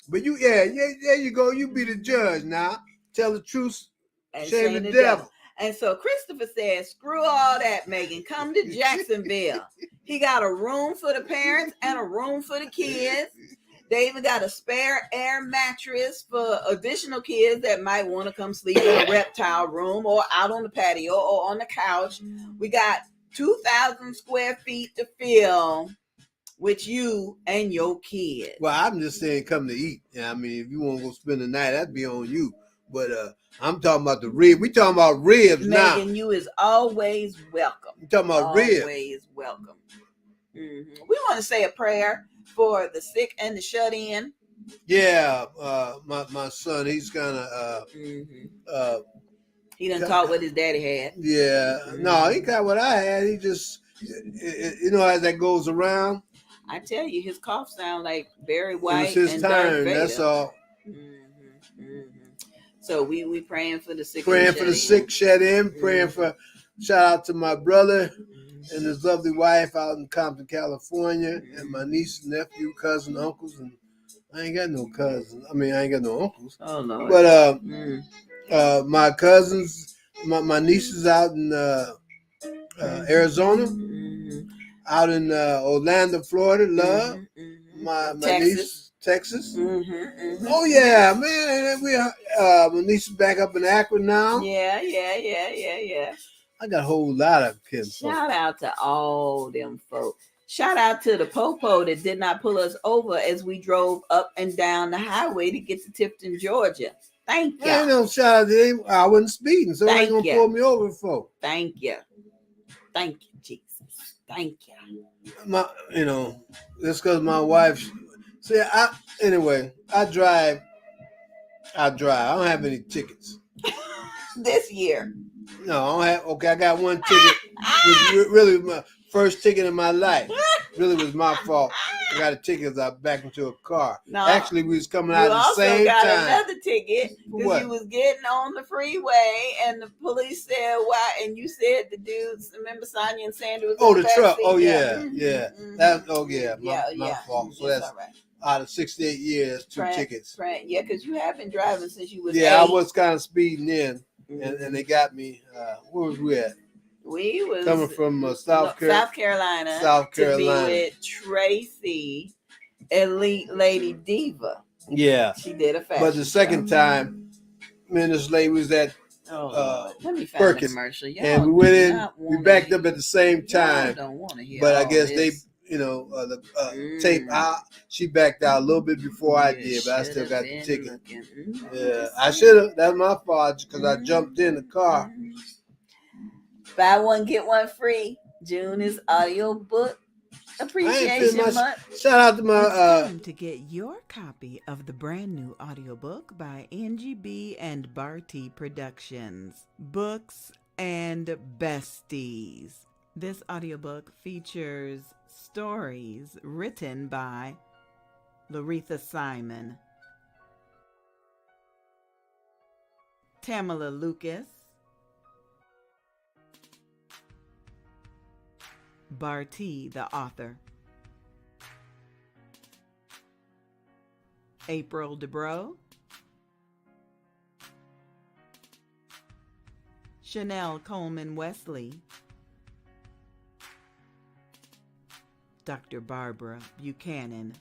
but there you go. You be the judge now. Tell the truth. And shame the devil. And so Christopher says, screw all that, Megan. Come to Jacksonville. He got a room for the parents and a room for the kids. They even got a spare air mattress for additional kids that might want to come sleep in a reptile room or out on the patio or on the couch. We got 2,000 square feet to fill with you and your kids. Well, I'm just saying come to eat. I mean, if you want to go spend the night, that'd be on you. But I'm talking about the ribs. We talking about ribs now. Megan, you is always welcome. You talking about ribs. Always welcome. We want to say a prayer for the sick and the shut in. Yeah, my son, he's kind of He done caught what his daddy had. yeah. No, he got what I had. He just, as that goes around. I tell you, his cough sound like Barry It White was his and turn. Darth Vader. That's all. So we praying for the sick. Praying for the sick shed in. Praying for. Shout out to my brother and his lovely wife out in Compton, California, and my niece, nephew, cousin, uncles, and I ain't got no cousins. I mean, I ain't got no uncles. Oh no. But my cousins, my nieces out in Arizona, out in Orlando, Florida. Love my niece, Texas. Oh yeah, man. My niece is back up in Akron now. Yeah. I got a whole lot of kids. Shout out to all them folks. Shout out to the popo that did not pull us over as we drove up and down the highway to get to Tifton, Georgia. Thank you. I ain't no shout out to him. I wasn't speeding, so I ain't gonna pull me over for. Thank you, Jesus. Thank you. Just because my wife. See, I drive. I don't have any tickets this year. No, I don't have. Okay, I got one ticket. Was really my first ticket in my life. Really was my fault. I got a ticket as I backed into a car. No, actually, we was coming out at the same time. You also got another ticket because you was getting on the freeway and the police said why, and you said the dudes. Remember Sonia and Sandy was. Oh, the truck. Oh yeah. That's my fault. So that's all right. Out of 68 years, two tickets. Right. Yeah, because you have been driving since you was. Yeah, 8. I was kind of speeding in, and they got me. Where was we at? We was coming from South Carolina to be with Tracy, Elite Lady Diva. Yeah, she did a fashion. But the second time, me and this lady was at let me find Perkins, the commercial. and we went in. We backed up at the same time. Don't want to hear. But I guess they. The tape. She backed out a little bit before I did, but I still got the ticket. Yeah, I should have. That's my fault because I jumped in the car. Buy one get one free. June is audiobook appreciation month. Shout out to my. Time to get your copy of the brand new audiobook by Angie B and Bartee Productions, Books and Besties. This audiobook features stories written by Laretha Simon, Tamala Lucas, Bartee, the author, April DeBro, Chanel Coleman Wesley, Dr. Barbara Buchanan,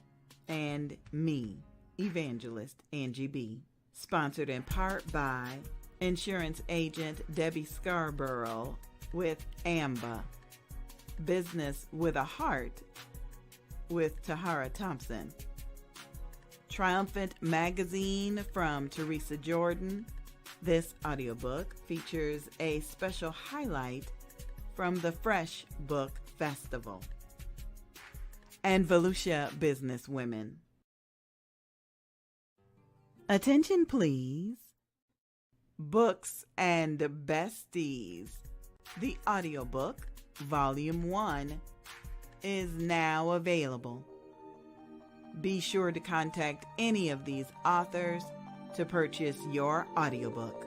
and me, Evangelist Angie B. Sponsored in part by insurance agent Debbie Scarborough with AMBA, Business with a Heart with Tahara Thompson, Triumphant Magazine from Teresa Jordan. This audiobook features a special highlight from the Fresh Book Festival, and Volusia Business Women. Attention please. Books and Besties. The audiobook, Volume 1, is now available. Be sure to contact any of these authors to purchase your audiobook.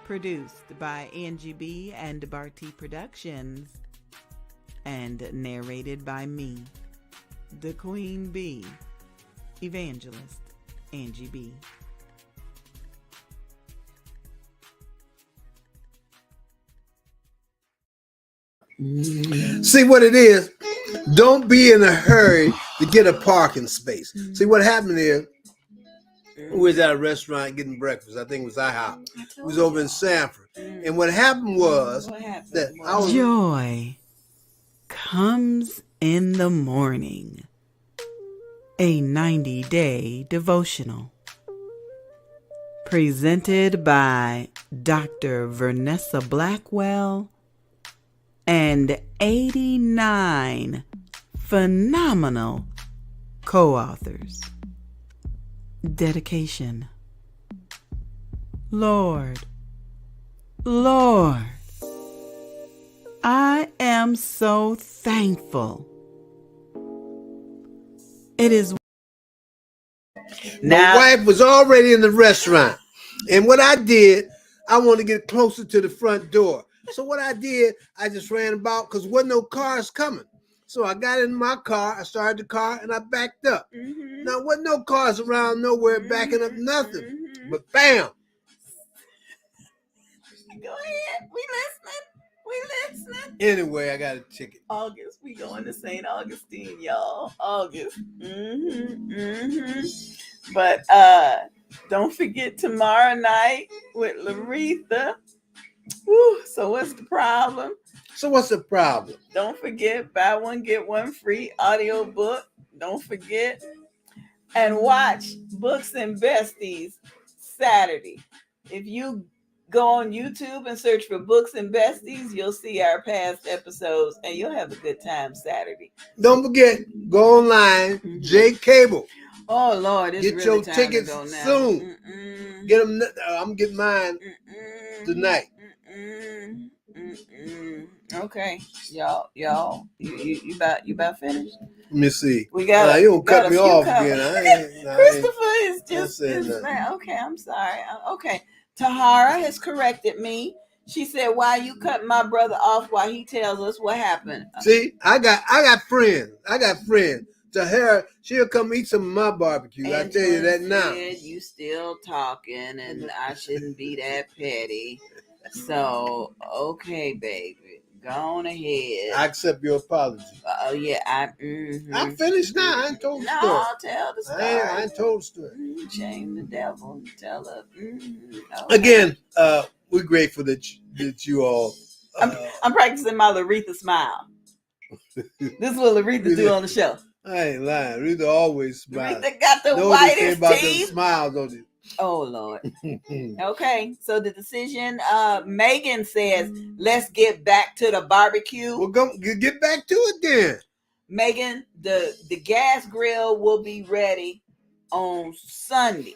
Produced by Angie B and Bartee Productions, and narrated by me, the Queen Bee, Evangelist Angie B. See what it is? Don't be in a hurry to get a parking space. See what happened here? We was at a restaurant getting breakfast. I think it was IHOP. It was over in Sanford. And what happened was that I was... Joy comes in the morning. A 90-day devotional. presented by Dr. Vernessa Blackwell and 89 phenomenal co-authors. Dedication. Lord, I am so thankful. It is My wife was already in the restaurant. And what I did, I wanted to get closer to the front door. So what I did, I just ran about because wasn't no cars coming. So I got in my car, I started the car, and I backed up. Mm-hmm. Now, wasn't no cars around nowhere backing up nothing. Mm-hmm. But bam. Go ahead. We listening. Anyway, I got a ticket. August. We going to St. Augustine, y'all. August. But don't forget tomorrow night with Laretha. Woo, so what's the problem? Don't forget, buy one, get one free audio book. Don't forget. And watch Books and Besties Saturday. If you go on YouTube and search for Books and Besties, you'll see our past episodes and you'll have a good time Saturday. Don't forget, go online, J Cable. Oh, Lord. It's get really your time tickets to go now. soon. Get them. I'm getting mine tonight. Okay, y'all, you about finished? Let me see. We got. You don't cut me off again. Christopher is just. Okay, I'm sorry. Okay, Tahara has corrected me. She said, "Why you cut my brother off while he tells us what happened?" See, I got friends. Tahara, she'll come eat some of my barbecue. I tell you that now. You still talking, and I shouldn't be that petty. So, okay, baby, go on ahead. I accept your apology. Oh yeah, I'm finished now. I ain't told the story. No, tell the story. I ain't told the story. Shame the devil. Tell her. Okay. Again, we're grateful that you all. I'm practicing my Laretha smile. This is what Laretha do on the show. I ain't lying. Laretha always smiles. Laretha got the whitest about teeth. The smile, don't you? Oh Lord. Okay, so the decision. Megan says, "Let's get back to the barbecue." We'll go get back to it then. Megan, the gas grill will be ready on Sunday.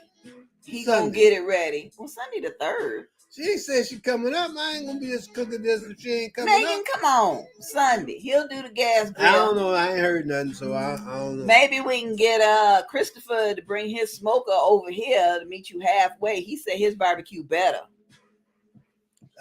He gonna get it ready. Well, Sunday the 3rd. She said she coming up. I ain't gonna be just cooking this if she ain't coming Megan, up. come on. Sunday. He'll do the gas grill. I don't know. I ain't heard nothing, so I don't know. Maybe we can get Christopher to bring his smoker over here to meet you halfway. He said his barbecue better.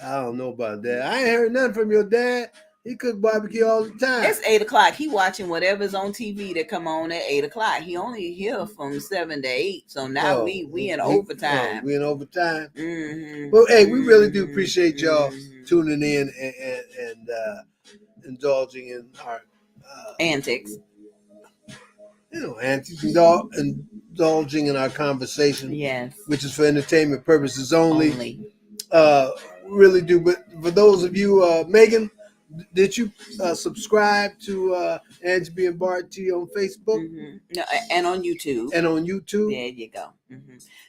I don't know about that. I ain't heard nothing from your dad. He cook barbecue all the time. It's 8:00. He watching whatever's on TV that come on at 8:00. He only here from 7 to 8. So now we in overtime. We in overtime. Well, hey, we really do appreciate y'all tuning in and indulging in our antics. Antics, indulging in our conversation. Yes. Which is for entertainment purposes only. Really do. But for those of you, Megan, did you subscribe to Angie and Bartee on Facebook? No, and on YouTube. There you go.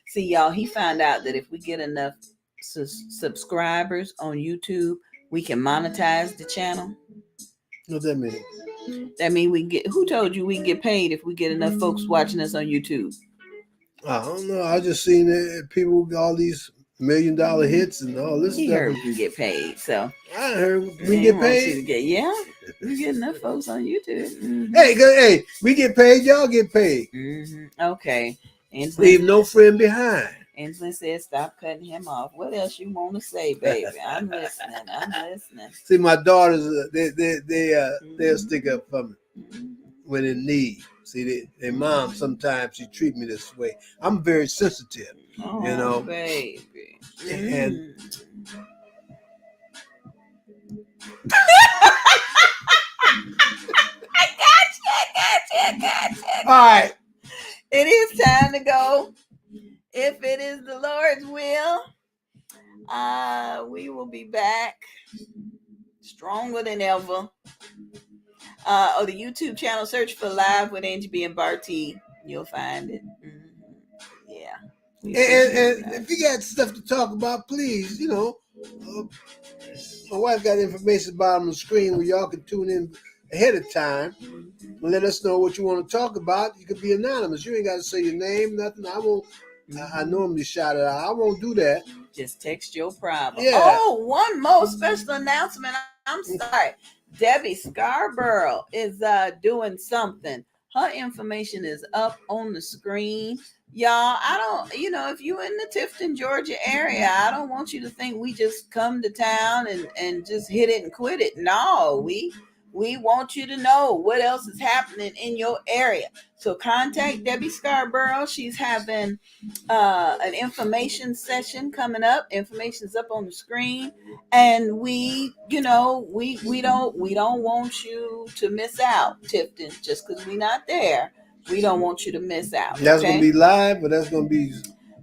See, y'all, he found out that if we get enough subscribers on YouTube, we can monetize the channel. What that mean? That mean we can get. Who told you we can get paid if we get enough folks watching us on YouTube? I don't know. I just seen that people all these $1 million hits and all this stuff. Heard we can get paid, so I heard we can get paid. We get enough folks on YouTube. Hey, we get paid. Y'all get paid. Okay. And leave no friend behind. Anslin said, "Stop cutting him off." What else you want to say, baby? I'm listening. See, my daughters, they'll stick up for me when in need. See, their mom sometimes she treat me this way. I'm very sensitive, baby. And I got you. All right, it is time to go. If it is the Lord's will, we will be back stronger than ever. On the YouTube channel, search for Live with Angie and Bartee. You'll find it. Yeah. And if you got stuff to talk about, please, my wife got information about on the screen where y'all can tune in ahead of time and let us know what you want to talk about. You could be anonymous. You ain't got to say your name, nothing. I won't. I normally shout it out. I won't do that. Just text your problem. Yeah. Oh, one more special announcement. I'm sorry. Debbie Scarborough is doing something. Her information is up on the screen. Y'all, I don't, if you in the Tifton, Georgia area, I don't want you to think we just come to town and just hit it and quit it. No, we want you to know what else is happening in your area. So contact Debbie Scarborough. She's having an information session coming up. Information's up on the screen, and we don't want you to miss out, Tifton, just because we're not there. We don't want you to miss out. That's going to be live, but that's going to be...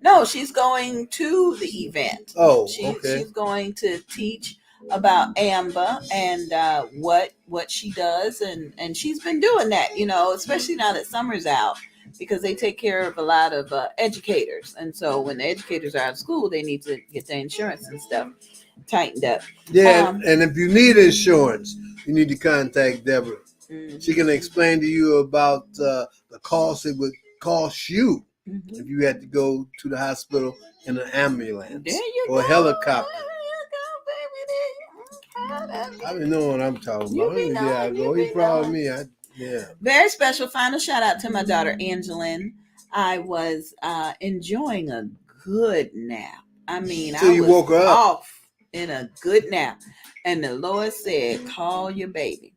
No, she's going to the event. Oh, okay. She's going to teach about AMBA and what she does, and she's been doing that, especially now that summer's out, because they take care of a lot of educators. And so when the educators are out of school, they need to get their insurance and stuff tightened up. Yeah, and if you need insurance, you need to contact Deborah. Mm-hmm. She can explain to you about the cost it would cost you if you had to go to the hospital in an ambulance or a helicopter. I don't know what I'm talking about. He's proud of me. Yeah. Very special final shout out to my daughter Angeline. I was enjoying a good nap. I mean, so you woke her up off in a good nap, and the Lord said, "Call your baby."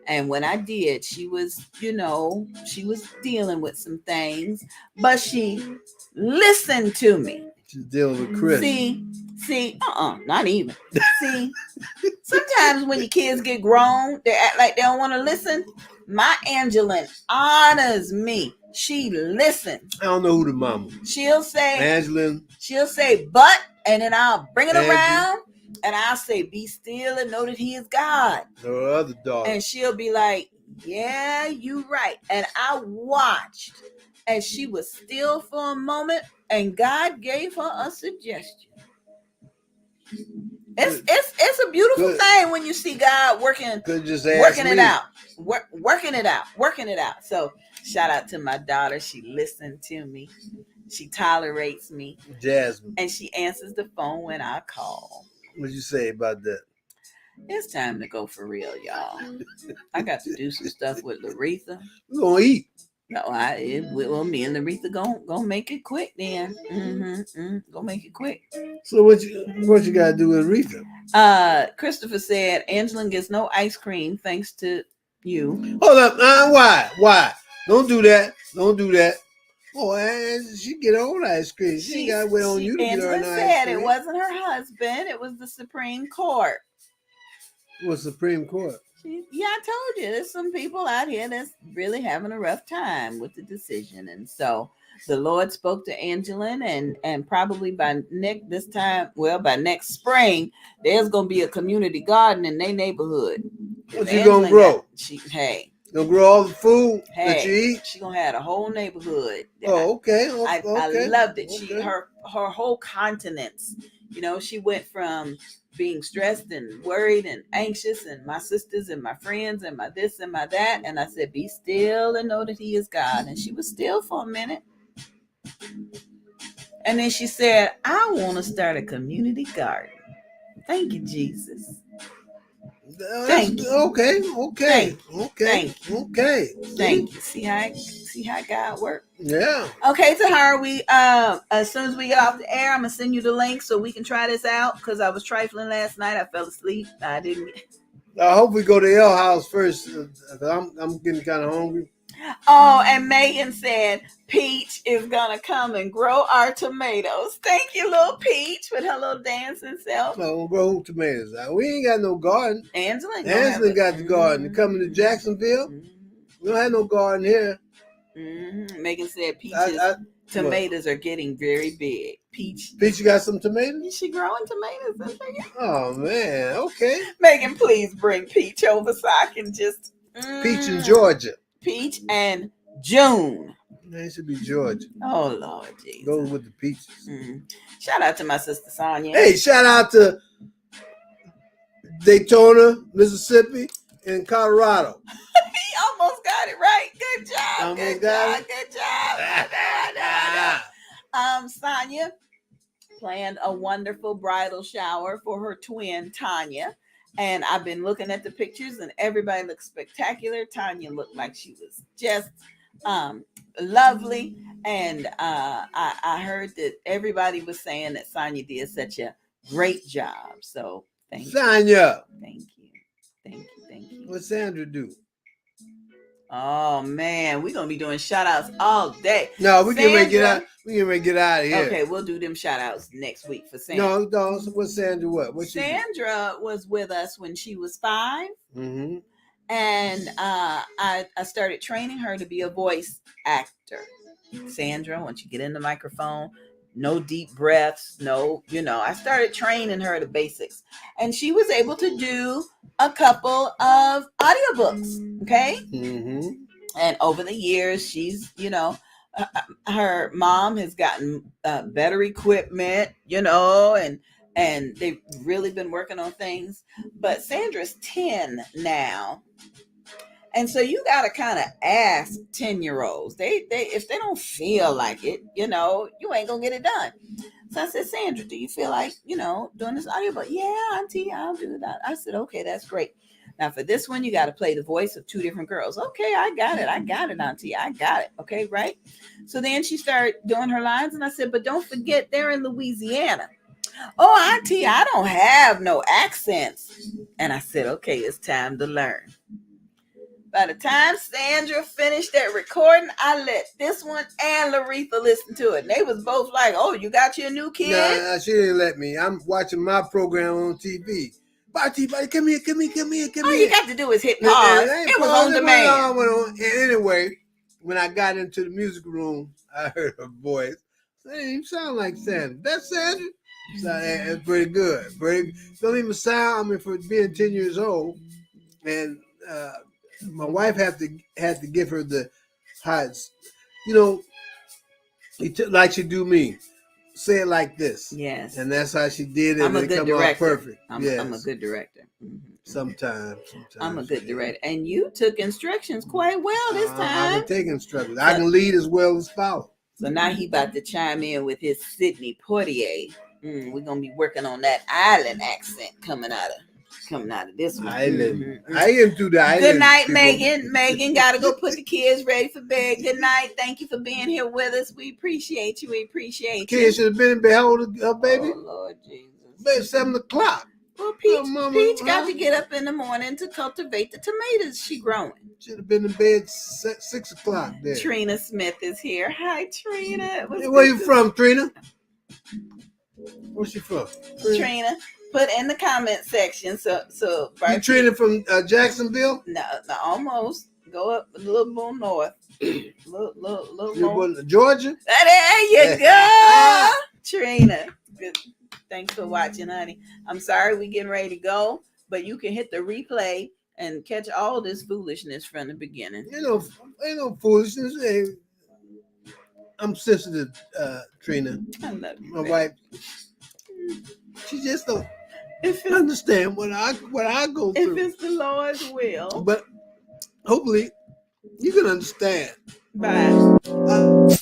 And when I did, she was dealing with some things, but she listened to me. She's dealing with Chris. Not even. See, sometimes when your kids get grown, they act like they don't want to listen. My Angeline honors me. She listens. I don't know who the mama. She'll say, Angeline. She'll say, but, and then I'll bring it around. And I'll say, be still and know that he is God. Her other daughter. And she'll be like, yeah, you right. And I watched as she was still for a moment, and God gave her a suggestion. It's a beautiful thing when you see God working it out. So shout out to my daughter. She listened to me. She tolerates me. Jasmine. And she answers the phone when I call. What'd you say about that? It's time to go for real, y'all. I got to do some stuff with Laretha. We're going to eat. No, me and Laretha gonna make it quick then. Gonna make it quick. So what you got to do with Aretha? Christopher said, Angeline gets no ice cream thanks to you. Hold up. Why? Don't do that. Oh, she get her own ice cream. She ain't got to wait on you to get her an ice cream. Angela said it wasn't her husband. It was the Supreme Court. What's Supreme Court? Yeah, I told you. There's some people out here that's really having a rough time with the decision. And so the Lord spoke to Angeline, and probably by next spring, there's going to be a community garden in their neighborhood. What you going to grow? Gonna grow all the food that you eat? She gonna have a whole neighborhood. Oh, okay. I loved it. Okay. Her whole continence. She went from being stressed and worried and anxious, and my sisters and my friends and my this and my that. And I said, be still and know that he is God. And she was still for a minute. And then she said, I want to start a community garden. Thank you, Jesus. Thank you. Okay. Thank you. See how God works? Yeah. Okay, Tahara, we as soon as we get off the air, I'm gonna send you the link so we can try this out, because I was trifling last night. I fell asleep. I didn't. I hope we go to L House first. I'm getting kind of hungry. Oh, and Megan said Peach is gonna come and grow our tomatoes. Thank you, little Peach, with her little dancing self. No, we'll grow tomatoes. We ain't got no garden. Angela got the garden. Coming to Jacksonville, we don't have no garden here. Megan said Peach's tomatoes are getting very big. Peach, you got some tomatoes? Is she growing tomatoes? Oh man, okay. Megan, please bring Peach over so I can just Peach in Georgia. Peach and June. It should be Georgia. Oh, Lord Jesus. Goes with the peaches. Shout out to my sister Sonia. Hey, shout out to Daytona, Mississippi, and Colorado. He almost got it right. Good job. Almost Good got job. Good job. I know. Sonia planned a wonderful bridal shower for her twin Tanya. And I've been looking at the pictures and everybody looks spectacular. Tanya looked like she was just lovely. And I heard that everybody was saying that Sonia did such a great job. So thank you. Sonia. Thank you. Thank you. Thank you. What Sandra do? Oh man, we're gonna be doing shout outs all day. No, we can get out. We can get out of here. Okay, we'll do them shout outs next week for Sandra. No, what Sandra what? Sandra was with us when she was 5. Mm-hmm. And I started training her to be a voice actor. Sandra, once you get in the microphone, no deep breaths, I started training her the basics. And she was able to do a couple of audiobooks, okay? Mm-hmm. And over the years, she's, her mom has gotten better equipment, and they've really been working on things. But Sandra's 10 now. And so you got to kind of ask 10-year-olds. They if they don't feel like it, you ain't going to get it done. So I said, Sandra, do you feel like, doing this audiobook? Yeah, Auntie, I'll do that. I said, okay, that's great. Now for this one, you got to play the voice of 2 different girls. Okay, I got it, Auntie. I got it. Okay, right? So then she started doing her lines. And I said, but don't forget, they're in Louisiana. Oh, Auntie, I don't have no accents. And I said, okay, it's time to learn. By the time Sandra finished that recording, I let this one and Laretha listen to it. And they was both like, oh, you got your new kid? No, she didn't let me. I'm watching my program on TV. Bartee, come here. All you got to do is hit pause. It was on demand. And anyway, when I got into the music room, I heard her voice. Hey, you sound like Sandra. That's Sandra? It's pretty good. Don't even sound, for being 10 years old. And my wife had to give her the highs. Like she do me. Say it like this. Yes. And that's how she did it. I'm a good director. Perfect. I'm a good director. Mm-hmm. Sometimes. I'm a good director. And you took instructions quite well this time. I can take instructions. I can lead as well as follow. So now he about to chime in with his Sidney Poitier. We're going to be working on that island accent coming out of this one. Island. I didn't do that. Good night, Megan. Megan got to go put the kids ready for bed. Good night. Thank you for being here with us. We appreciate you. Kids should have been in bed holding her baby. Oh, Lord Jesus. Baby, 7 o'clock. Well, Peach got to get up in the morning to cultivate the tomatoes she growing. Should have been in bed 6 o'clock there. Trina Smith is here. Hi, Trina. Where you from, Trina? Where's she from? Trina, put in the comment section. So Bartee, you Trina from Jacksonville? No, almost. Go up a little more north. little more. Georgia? There you go, Trina. Good. Thanks for watching, honey. I'm sorry we're getting ready to go, but you can hit the replay and catch all this foolishness from the beginning. Ain't no foolishness. Hey, I'm sensitive, Trina. I love you. My wife, she just don't understand what I go through. If it's the Lord's will. But hopefully you can understand. Bye.